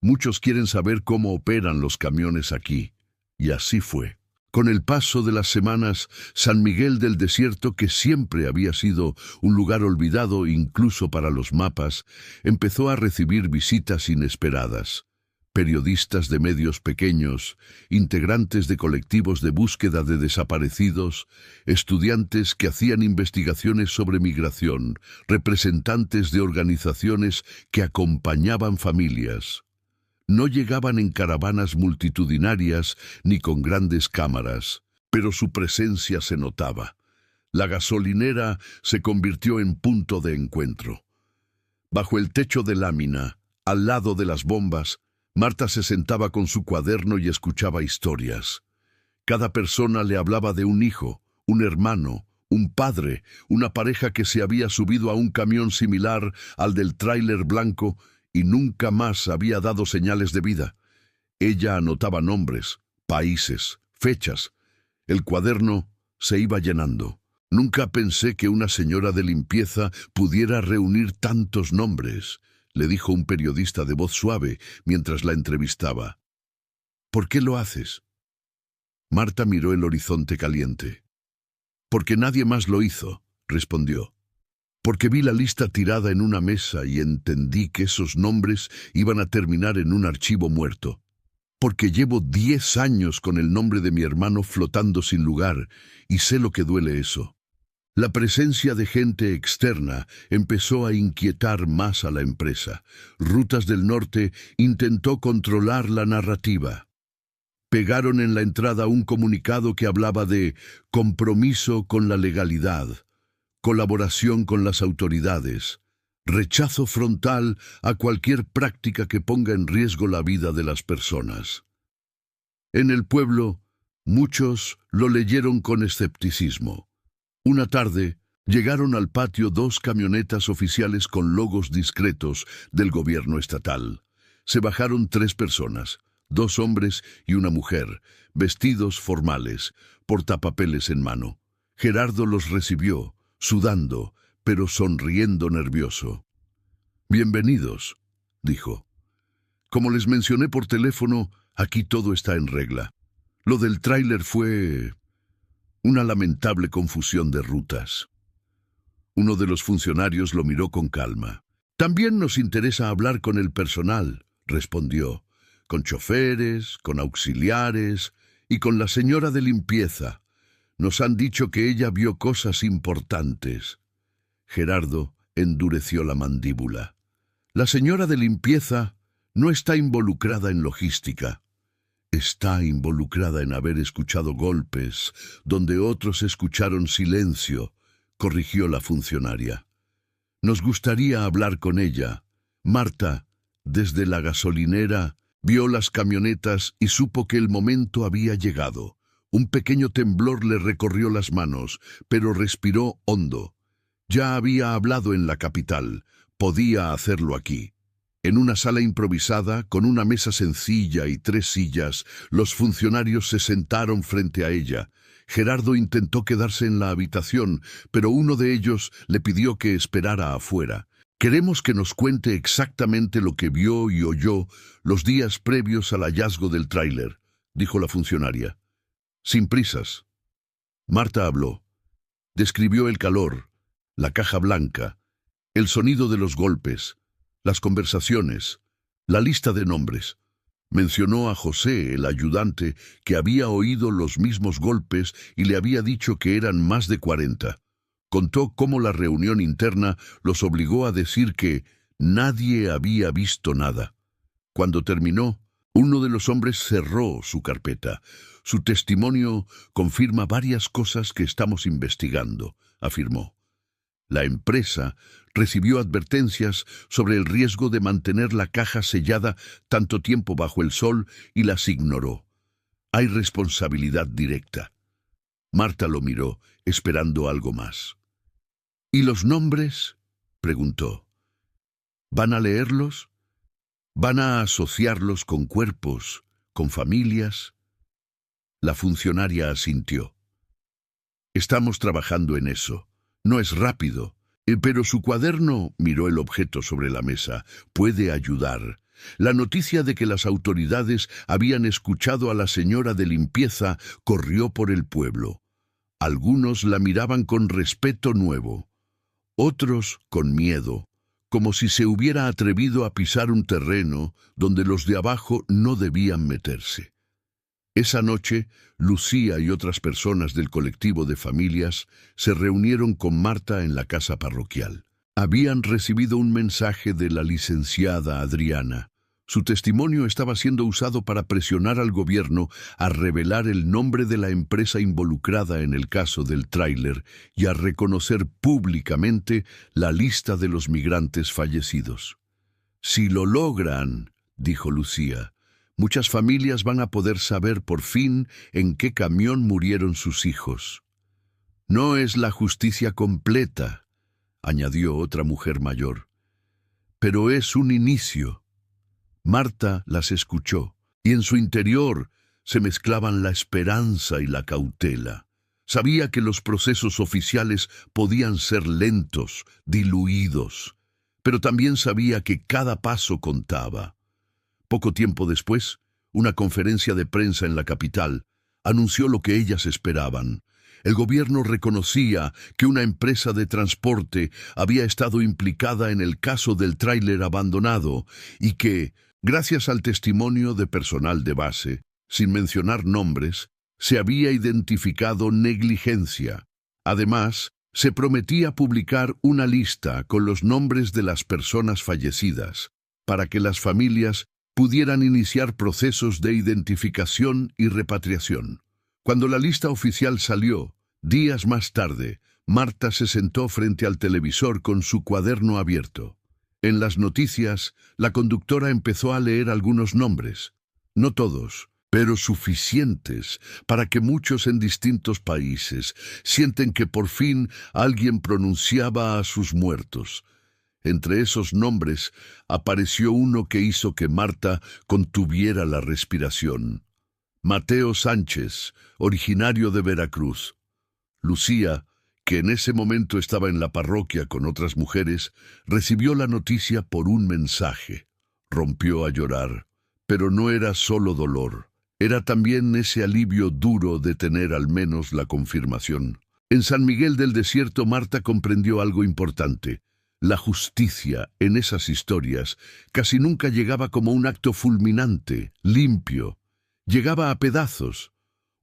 Muchos quieren saber cómo operan los camiones aquí. Y así fue. Con el paso de las semanas, San Miguel del Desierto, que siempre había sido un lugar olvidado incluso para los mapas, empezó a recibir visitas inesperadas. Periodistas de medios pequeños, integrantes de colectivos de búsqueda de desaparecidos, estudiantes que hacían investigaciones sobre migración, representantes de organizaciones que acompañaban familias. No llegaban en caravanas multitudinarias ni con grandes cámaras, pero su presencia se notaba. La gasolinera se convirtió en punto de encuentro. Bajo el techo de lámina, al lado de las bombas, Marta se sentaba con su cuaderno y escuchaba historias. Cada persona le hablaba de un hijo, un hermano, un padre, una pareja que se había subido a un camión similar al del tráiler blanco y nunca más había dado señales de vida. Ella anotaba nombres, países, fechas. El cuaderno se iba llenando. Nunca pensé que una señora de limpieza pudiera reunir tantos nombres, le dijo un periodista de voz suave mientras la entrevistaba. ¿Por qué lo haces? Marta miró el horizonte caliente. Porque nadie más lo hizo, respondió. Porque vi la lista tirada en una mesa y entendí que esos nombres iban a terminar en un archivo muerto. Porque llevo 10 años con el nombre de mi hermano flotando sin lugar y sé lo que duele eso. La presencia de gente externa empezó a inquietar más a la empresa. Rutas del Norte intentó controlar la narrativa. Pegaron en la entrada un comunicado que hablaba de compromiso con la legalidad, colaboración con las autoridades, rechazo frontal a cualquier práctica que ponga en riesgo la vida de las personas. En el pueblo, muchos lo leyeron con escepticismo. Una tarde, llegaron al patio 2 camionetas oficiales con logos discretos del gobierno estatal. Se bajaron 3 personas, 2 hombres y una mujer, vestidos formales, portapapeles en mano. Gerardo los recibió, sudando, pero sonriendo nervioso. «Bienvenidos», dijo. «Como les mencioné por teléfono, aquí todo está en regla. Lo del tráiler fue una lamentable confusión de rutas». Uno de los funcionarios lo miró con calma. «También nos interesa hablar con el personal», respondió, «con choferes, con auxiliares y con la señora de limpieza. Nos han dicho que ella vio cosas importantes». Gerardo endureció la mandíbula. «La señora de limpieza no está involucrada en logística. Está involucrada en haber escuchado golpes donde otros escucharon silencio», corrigió la funcionaria. «Nos gustaría hablar con ella. Marta, desde la gasolinera, vio las camionetas y supo que el momento había llegado. Un pequeño temblor le recorrió las manos, pero respiró hondo. Ya había hablado en la capital, podía hacerlo aquí». En una sala improvisada, con una mesa sencilla y 3 sillas, los funcionarios se sentaron frente a ella. Gerardo intentó quedarse en la habitación, pero uno de ellos le pidió que esperara afuera. «Queremos que nos cuente exactamente lo que vio y oyó los días previos al hallazgo del tráiler», dijo la funcionaria. «Sin prisas». Marta habló. Describió el calor, la caja blanca, el sonido de los golpes, las conversaciones, la lista de nombres. Mencionó a José, el ayudante, que había oído los mismos golpes y le había dicho que eran más de 40. Contó cómo la reunión interna los obligó a decir que nadie había visto nada. Cuando terminó, uno de los hombres cerró su carpeta. «Su testimonio confirma varias cosas que estamos investigando», afirmó. La empresa recibió advertencias sobre el riesgo de mantener la caja sellada tanto tiempo bajo el sol y las ignoró. Hay responsabilidad directa. Marta lo miró, esperando algo más. «¿Y los nombres?», preguntó. «¿Van a leerlos? ¿Van a asociarlos con cuerpos, con familias?» La funcionaria asintió. «Estamos trabajando en eso. No es rápido, pero su cuaderno», miró el objeto sobre la mesa, «puede ayudar. La noticia de que las autoridades habían escuchado a la señora de limpieza corrió por el pueblo. Algunos la miraban con respeto nuevo, otros con miedo, como si se hubiera atrevido a pisar un terreno donde los de abajo no debían meterse. Esa noche, Lucía y otras personas del colectivo de familias se reunieron con Marta en la casa parroquial. Habían recibido un mensaje de la licenciada Adriana. Su testimonio estaba siendo usado para presionar al gobierno a revelar el nombre de la empresa involucrada en el caso del tráiler y a reconocer públicamente la lista de los migrantes fallecidos. «Si lo logran», dijo Lucía, «muchas familias van a poder saber por fin en qué camión murieron sus hijos». «No es la justicia completa», añadió otra mujer mayor, «pero es un inicio». Marta las escuchó, y en su interior se mezclaban la esperanza y la cautela. Sabía que los procesos oficiales podían ser lentos, diluidos, pero también sabía que cada paso contaba. Poco tiempo después, una conferencia de prensa en la capital anunció lo que ellas esperaban. El gobierno reconocía que una empresa de transporte había estado implicada en el caso del tráiler abandonado y que, gracias al testimonio de personal de base, sin mencionar nombres, se había identificado negligencia. Además, se prometía publicar una lista con los nombres de las personas fallecidas, para que las familias pudieran iniciar procesos de identificación y repatriación. Cuando la lista oficial salió, días más tarde, Marta se sentó frente al televisor con su cuaderno abierto. En las noticias, la conductora empezó a leer algunos nombres. No todos, pero suficientes para que muchos en distintos países sienten que por fin alguien pronunciaba a sus muertos. Entre esos nombres apareció uno que hizo que Marta contuviera la respiración. Mateo Sánchez, originario de Veracruz. Lucía, que en ese momento estaba en la parroquia con otras mujeres, recibió la noticia por un mensaje. Rompió a llorar, pero no era solo dolor. Era también ese alivio duro de tener al menos la confirmación. En San Miguel del Desierto, Marta comprendió algo importante. La justicia en esas historias casi nunca llegaba como un acto fulminante, limpio. Llegaba a pedazos.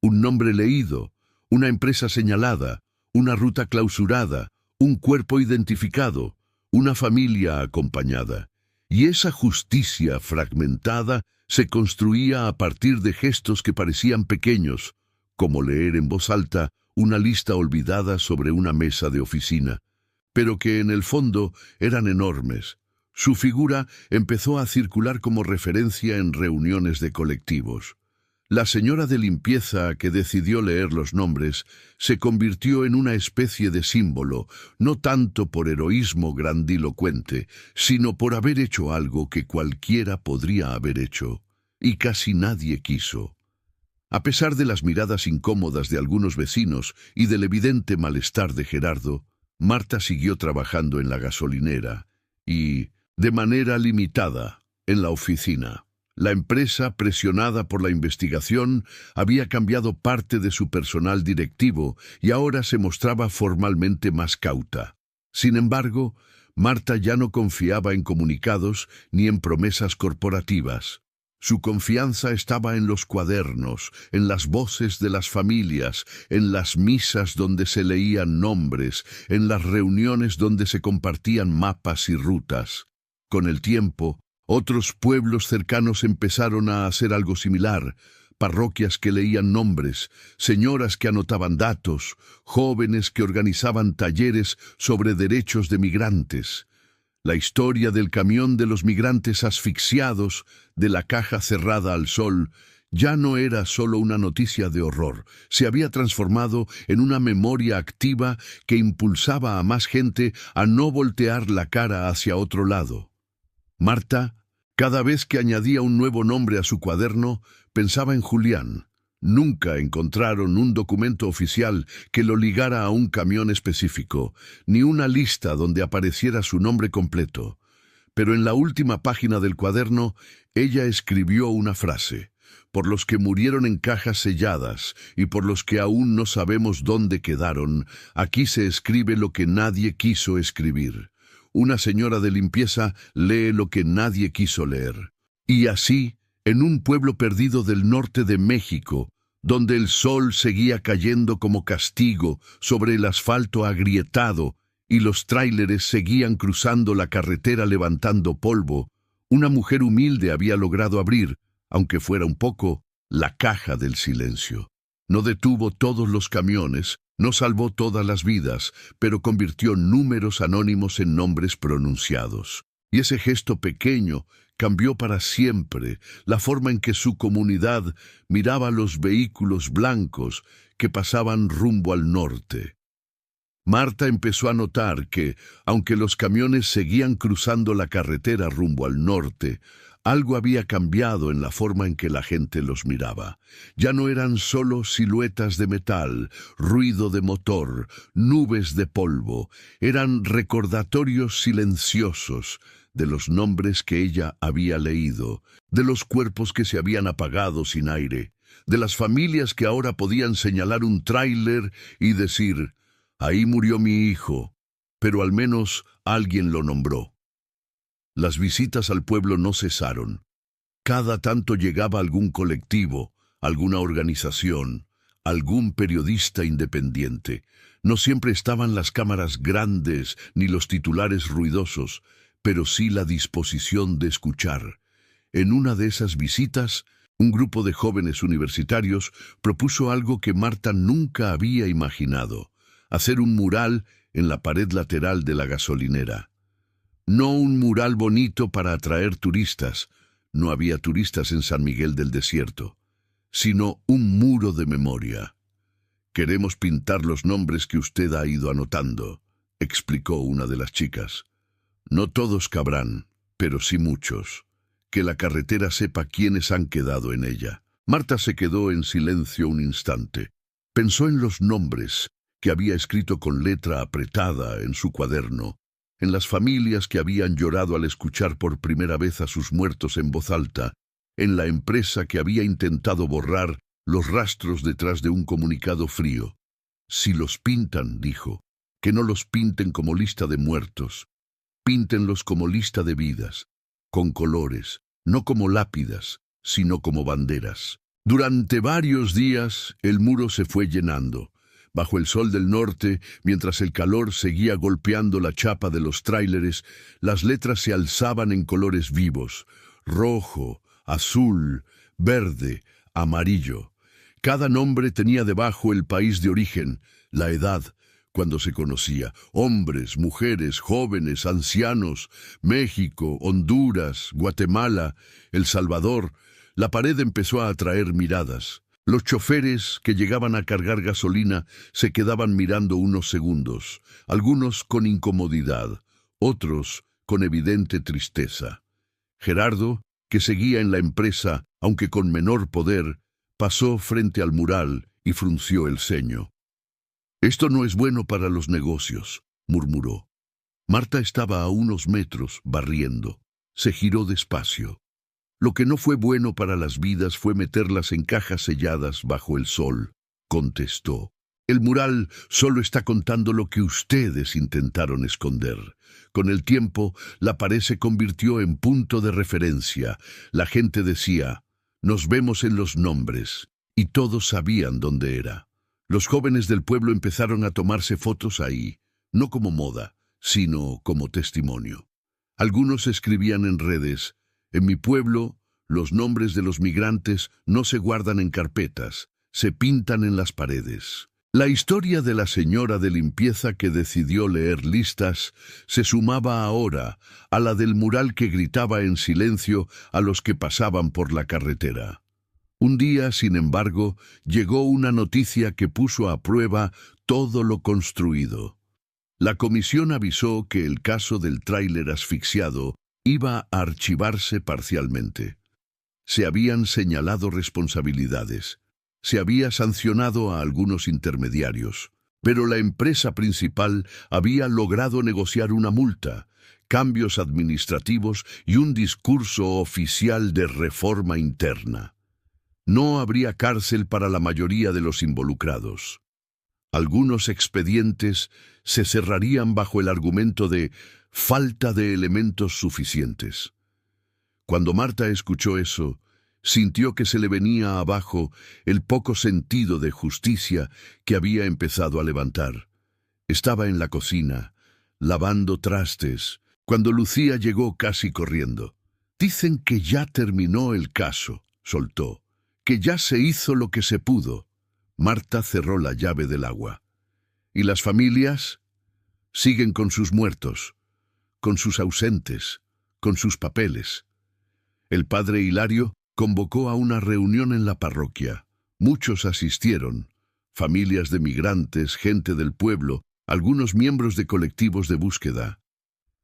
Un nombre leído, una empresa señalada, una ruta clausurada, un cuerpo identificado, una familia acompañada. Y esa justicia fragmentada se construía a partir de gestos que parecían pequeños, como leer en voz alta una lista olvidada sobre una mesa de oficina, pero que en el fondo eran enormes. Su figura empezó a circular como referencia en reuniones de colectivos. La señora de limpieza que decidió leer los nombres se convirtió en una especie de símbolo, no tanto por heroísmo grandilocuente, sino por haber hecho algo que cualquiera podría haber hecho, y casi nadie quiso. A pesar de las miradas incómodas de algunos vecinos y del evidente malestar de Gerardo, Marta siguió trabajando en la gasolinera y, de manera limitada, en la oficina. La empresa, presionada por la investigación, había cambiado parte de su personal directivo y ahora se mostraba formalmente más cauta. Sin embargo, Marta ya no confiaba en comunicados ni en promesas corporativas. Su confianza estaba en los cuadernos, en las voces de las familias, en las misas donde se leían nombres, en las reuniones donde se compartían mapas y rutas. Con el tiempo, otros pueblos cercanos empezaron a hacer algo similar, parroquias que leían nombres, señoras que anotaban datos, jóvenes que organizaban talleres sobre derechos de migrantes. La historia del camión de los migrantes asfixiados, de la caja cerrada al sol, ya no era solo una noticia de horror, se había transformado en una memoria activa que impulsaba a más gente a no voltear la cara hacia otro lado. Marta, cada vez que añadía un nuevo nombre a su cuaderno, pensaba en Julián. Nunca encontraron un documento oficial que lo ligara a un camión específico, ni una lista donde apareciera su nombre completo. Pero en la última página del cuaderno, ella escribió una frase: por los que murieron en cajas selladas y por los que aún no sabemos dónde quedaron, aquí se escribe lo que nadie quiso escribir. Una señora de limpieza lee lo que nadie quiso leer. Y así, en un pueblo perdido del norte de México, donde el sol seguía cayendo como castigo sobre el asfalto agrietado y los tráileres seguían cruzando la carretera levantando polvo, una mujer humilde había logrado abrir, aunque fuera un poco, la caja del silencio. No detuvo todos los camiones, no salvó todas las vidas, pero convirtió números anónimos en nombres pronunciados. Y ese gesto pequeño cambió para siempre la forma en que su comunidad miraba los vehículos blancos que pasaban rumbo al norte. Marta empezó a notar que, aunque los camiones seguían cruzando la carretera rumbo al norte, algo había cambiado en la forma en que la gente los miraba. Ya no eran solo siluetas de metal, ruido de motor, nubes de polvo. Eran recordatorios silenciosos de los nombres que ella había leído, de los cuerpos que se habían apagado sin aire, de las familias que ahora podían señalar un tráiler y decir: «Ahí murió mi hijo», pero al menos alguien lo nombró. Las visitas al pueblo no cesaron. Cada tanto llegaba algún colectivo, alguna organización, algún periodista independiente. No siempre estaban las cámaras grandes ni los titulares ruidosos, pero sí la disposición de escuchar. En una de esas visitas, un grupo de jóvenes universitarios propuso algo que Marta nunca había imaginado: hacer un mural en la pared lateral de la gasolinera. No un mural bonito para atraer turistas, no había turistas en San Miguel del Desierto, sino un muro de memoria. «Queremos pintar los nombres que usted ha ido anotando», explicó una de las chicas. «No todos cabrán, pero sí muchos. Que la carretera sepa quiénes han quedado en ella». Marta se quedó en silencio un instante. Pensó en los nombres que había escrito con letra apretada en su cuaderno, en las familias que habían llorado al escuchar por primera vez a sus muertos en voz alta, en la empresa que había intentado borrar los rastros detrás de un comunicado frío. «Si los pintan», dijo, «que no los pinten como lista de muertos. Píntenlos como lista de vidas, con colores, no como lápidas, sino como banderas». Durante varios días el muro se fue llenando. Bajo el sol del norte, mientras el calor seguía golpeando la chapa de los tráileres, las letras se alzaban en colores vivos: rojo, azul, verde, amarillo. Cada nombre tenía debajo el país de origen, la edad, cuando se conocía: hombres, mujeres, jóvenes, ancianos, México, Honduras, Guatemala, El Salvador. La pared empezó a atraer miradas. Los choferes que llegaban a cargar gasolina se quedaban mirando unos segundos, algunos con incomodidad, otros con evidente tristeza. Gerardo, que seguía en la empresa, aunque con menor poder, pasó frente al mural y frunció el ceño. «Esto no es bueno para los negocios», murmuró. Marta estaba a unos metros, barriendo. Se giró despacio. «Lo que no fue bueno para las vidas fue meterlas en cajas selladas bajo el sol», contestó. «El mural solo está contando lo que ustedes intentaron esconder. Con el tiempo, la pared se convirtió en punto de referencia. La gente decía: nos vemos en los nombres», y todos sabían dónde era. Los jóvenes del pueblo empezaron a tomarse fotos ahí, no como moda, sino como testimonio. Algunos escribían en redes: «En mi pueblo, los nombres de los migrantes no se guardan en carpetas, se pintan en las paredes». La historia de la señora de limpieza que decidió leer listas se sumaba ahora a la del mural que gritaba en silencio a los que pasaban por la carretera. Un día, sin embargo, llegó una noticia que puso a prueba todo lo construido. La comisión avisó que el caso del tráiler asfixiado iba a archivarse parcialmente. Se habían señalado responsabilidades. Se había sancionado a algunos intermediarios, pero la empresa principal había logrado negociar una multa, cambios administrativos y un discurso oficial de reforma interna. No habría cárcel para la mayoría de los involucrados. Algunos expedientes se cerrarían bajo el argumento de falta de elementos suficientes. Cuando Marta escuchó eso, sintió que se le venía abajo el poco sentido de justicia que había empezado a levantar. Estaba en la cocina, lavando trastes, cuando Lucía llegó casi corriendo. «Dicen que ya terminó el caso», soltó, «que ya se hizo lo que se pudo». Marta cerró la llave del agua. «¿Y las familias?» «Siguen con sus muertos, con sus ausentes, con sus papeles». El padre Hilario convocó a una reunión en la parroquia. Muchos asistieron: familias de migrantes, gente del pueblo, algunos miembros de colectivos de búsqueda.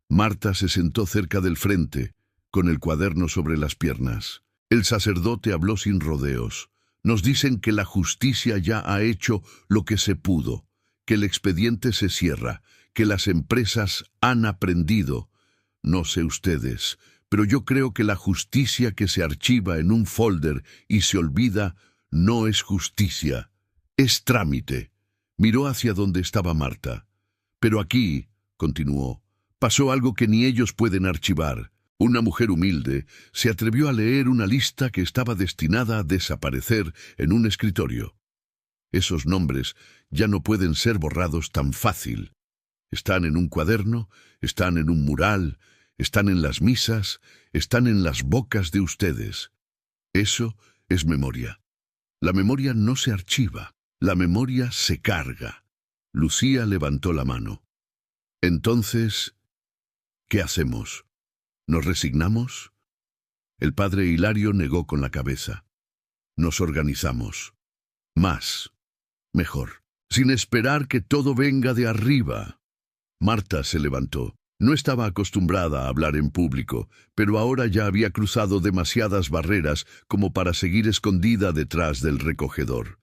Marta se sentó cerca del frente, con el cuaderno sobre las piernas. El sacerdote habló sin rodeos. «Nos dicen que la justicia ya ha hecho lo que se pudo, que el expediente se cierra, que las empresas han aprendido. No sé ustedes, pero yo creo que la justicia que se archiva en un folder y se olvida no es justicia, es trámite». Miró hacia donde estaba Marta. «Pero aquí», continuó, «pasó algo que ni ellos pueden archivar». Una mujer humilde se atrevió a leer una lista que estaba destinada a desaparecer en un escritorio. «Esos nombres ya no pueden ser borrados tan fácil. Están en un cuaderno, están en un mural, están en las misas, están en las bocas de ustedes. Eso es memoria. La memoria no se archiva, la memoria se carga. Lucía levantó la mano. Entonces, ¿qué hacemos? ¿Nos resignamos? El padre Hilario negó con la cabeza. Nos organizamos. Más. Mejor. Sin esperar que todo venga de arriba. Marta se levantó. No estaba acostumbrada a hablar en público, pero ahora ya había cruzado demasiadas barreras como para seguir escondida detrás del recogedor.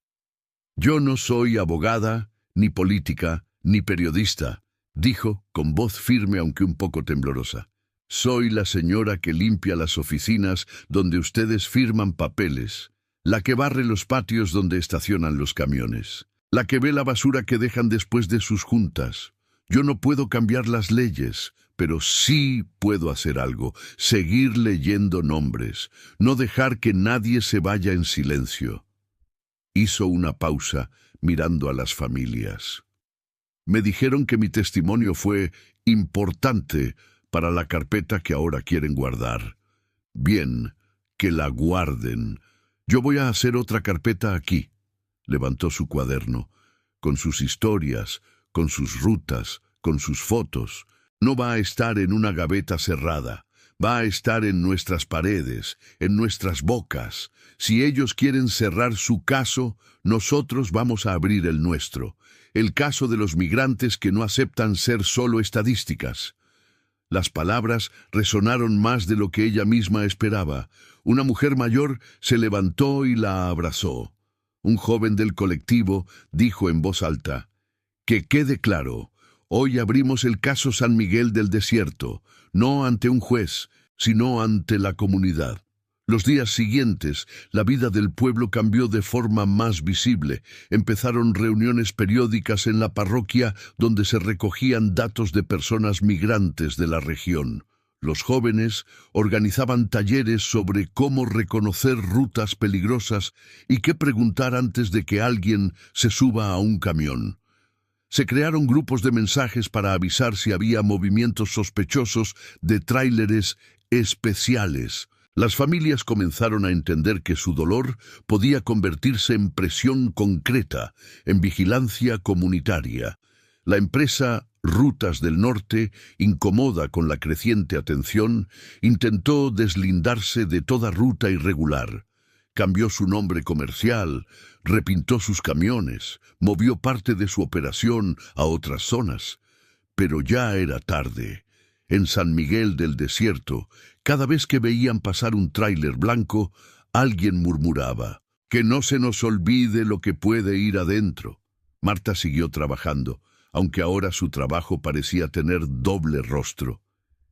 Yo no soy abogada, ni política, ni periodista, dijo con voz firme aunque un poco temblorosa. Soy la señora que limpia las oficinas donde ustedes firman papeles, la que barre los patios donde estacionan los camiones, la que ve la basura que dejan después de sus juntas. Yo no puedo cambiar las leyes, pero sí puedo hacer algo, seguir leyendo nombres, no dejar que nadie se vaya en silencio. Hizo una pausa, mirando a las familias. Me dijeron que mi testimonio fue importante para la carpeta que ahora quieren guardar. Bien, que la guarden. Yo voy a hacer otra carpeta aquí. Levantó su cuaderno, con sus historias, con sus rutas, con sus fotos. No va a estar en una gaveta cerrada. Va a estar en nuestras paredes, en nuestras bocas. Si ellos quieren cerrar su caso, nosotros vamos a abrir el nuestro. El caso de los migrantes que no aceptan ser solo estadísticas. Las palabras resonaron más de lo que ella misma esperaba. Una mujer mayor se levantó y la abrazó. Un joven del colectivo dijo en voz alta: «Que quede claro, hoy abrimos el caso San Miguel del Desierto, no ante un juez, sino ante la comunidad». Los días siguientes, la vida del pueblo cambió de forma más visible. Empezaron reuniones periódicas en la parroquia donde se recogían datos de personas migrantes de la región. Los jóvenes organizaban talleres sobre cómo reconocer rutas peligrosas y qué preguntar antes de que alguien se suba a un camión. Se crearon grupos de mensajes para avisar si había movimientos sospechosos de tráileres especiales. Las familias comenzaron a entender que su dolor podía convertirse en presión concreta, en vigilancia comunitaria. La empresa Rutas del Norte, incómoda con la creciente atención, intentó deslindarse de toda ruta irregular. Cambió su nombre comercial, repintó sus camiones, movió parte de su operación a otras zonas. Pero ya era tarde. En San Miguel del Desierto, cada vez que veían pasar un tráiler blanco, alguien murmuraba: «Que no se nos olvide lo que puede ir adentro». Marta siguió trabajando, aunque ahora su trabajo parecía tener doble rostro.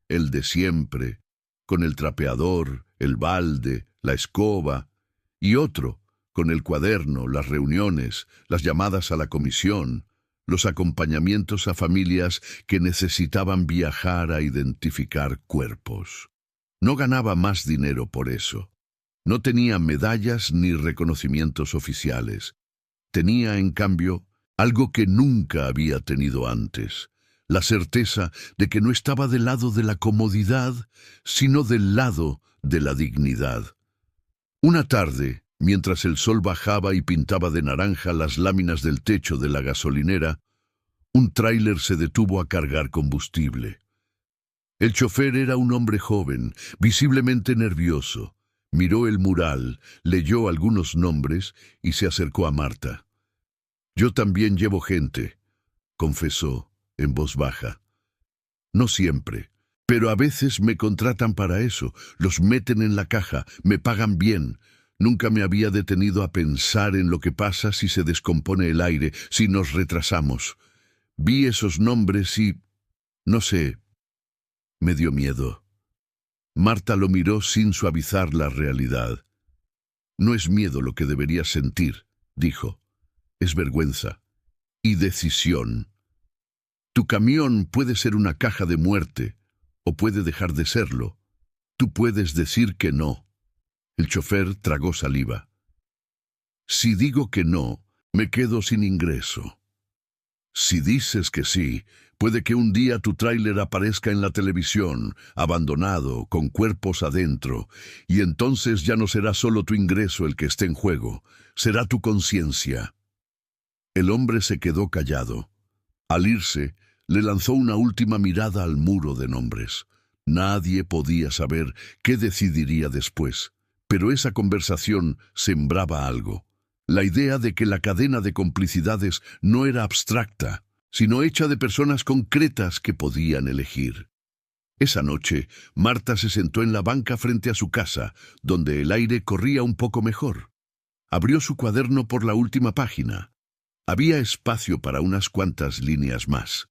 El de siempre, con el trapeador, el balde, la escoba, y otro, con el cuaderno, las reuniones, las llamadas a la comisión, los acompañamientos a familias que necesitaban viajar a identificar cuerpos. No ganaba más dinero por eso. No tenía medallas ni reconocimientos oficiales. Tenía, en cambio, algo que nunca había tenido antes: la certeza de que no estaba del lado de la comodidad, sino del lado de la dignidad. Una tarde, mientras el sol bajaba y pintaba de naranja las láminas del techo de la gasolinera, un tráiler se detuvo a cargar combustible. El chofer era un hombre joven, visiblemente nervioso. Miró el mural, leyó algunos nombres y se acercó a Marta. «Yo también llevo gente», confesó en voz baja. «No siempre, pero a veces me contratan para eso. Los meten en la caja, me pagan bien. Nunca me había detenido a pensar en lo que pasa si se descompone el aire, si nos retrasamos. Vi esos nombres y... no sé, me dio miedo». Marta lo miró sin suavizar la realidad. «No es miedo lo que deberías sentir», dijo. «Es vergüenza y decisión. Tu camión puede ser una caja de muerte o puede dejar de serlo. Tú puedes decir que no». El chofer tragó saliva. «Si digo que no, me quedo sin ingreso. Si dices que sí, puede que un día tu tráiler aparezca en la televisión, abandonado, con cuerpos adentro, y entonces ya no será solo tu ingreso el que esté en juego, será tu conciencia. El hombre se quedó callado. Al irse, le lanzó una última mirada al muro de nombres. Nadie podía saber qué decidiría después, pero esa conversación sembraba algo. La idea de que la cadena de complicidades no era abstracta, sino hecha de personas concretas que podían elegir. Esa noche, Marta se sentó en la banca frente a su casa, donde el aire corría un poco mejor. Abrió su cuaderno por la última página. Había espacio para unas cuantas líneas más.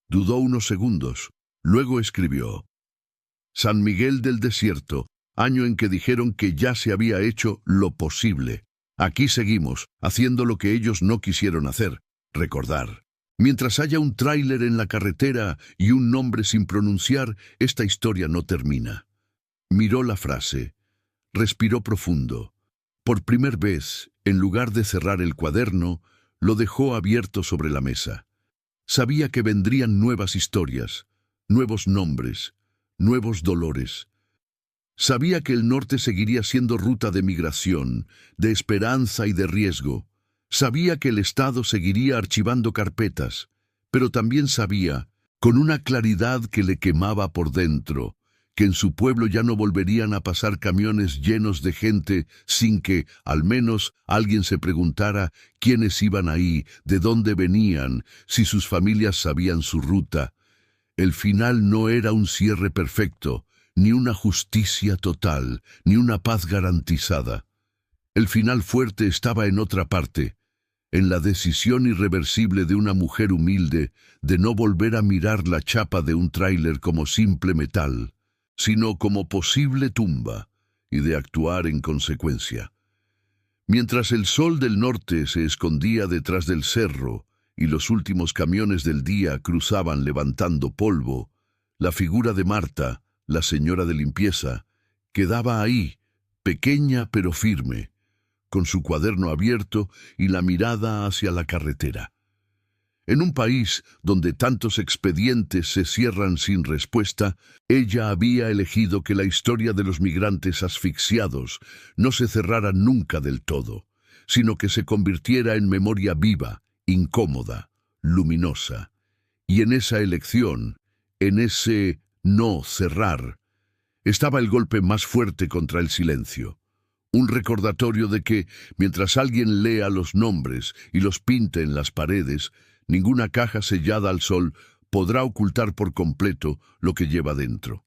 Dudó unos segundos, luego escribió: San Miguel del Desierto, año en que dijeron que ya se había hecho lo posible. Aquí seguimos, haciendo lo que ellos no quisieron hacer, recordar. Mientras haya un tráiler en la carretera y un nombre sin pronunciar, esta historia no termina. Miró la frase, respiró profundo. Por primera vez, en lugar de cerrar el cuaderno, lo dejó abierto sobre la mesa. Sabía que vendrían nuevas historias, nuevos nombres, nuevos dolores. Sabía que el norte seguiría siendo ruta de migración, de esperanza y de riesgo. Sabía que el Estado seguiría archivando carpetas, pero también sabía, con una claridad que le quemaba por dentro, que en su pueblo ya no volverían a pasar camiones llenos de gente sin que, al menos, alguien se preguntara quiénes iban ahí, de dónde venían, si sus familias sabían su ruta. El final no era un cierre perfecto, ni una justicia total, ni una paz garantizada. El final fuerte estaba en otra parte, en la decisión irreversible de una mujer humilde de no volver a mirar la chapa de un tráiler como simple metal, sino como posible tumba, y de actuar en consecuencia. Mientras el sol del norte se escondía detrás del cerro y los últimos camiones del día cruzaban levantando polvo, la figura de Marta, la señora de limpieza, quedaba ahí, pequeña pero firme, con su cuaderno abierto y la mirada hacia la carretera. En un país donde tantos expedientes se cierran sin respuesta, ella había elegido que la historia de los migrantes asfixiados no se cerrara nunca del todo, sino que se convirtiera en memoria viva, incómoda, luminosa. Y en esa elección, en ese no cerrar, estaba el golpe más fuerte contra el silencio. Un recordatorio de que, mientras alguien lea los nombres y los pinte en las paredes, ninguna caja sellada al sol podrá ocultar por completo lo que lleva dentro.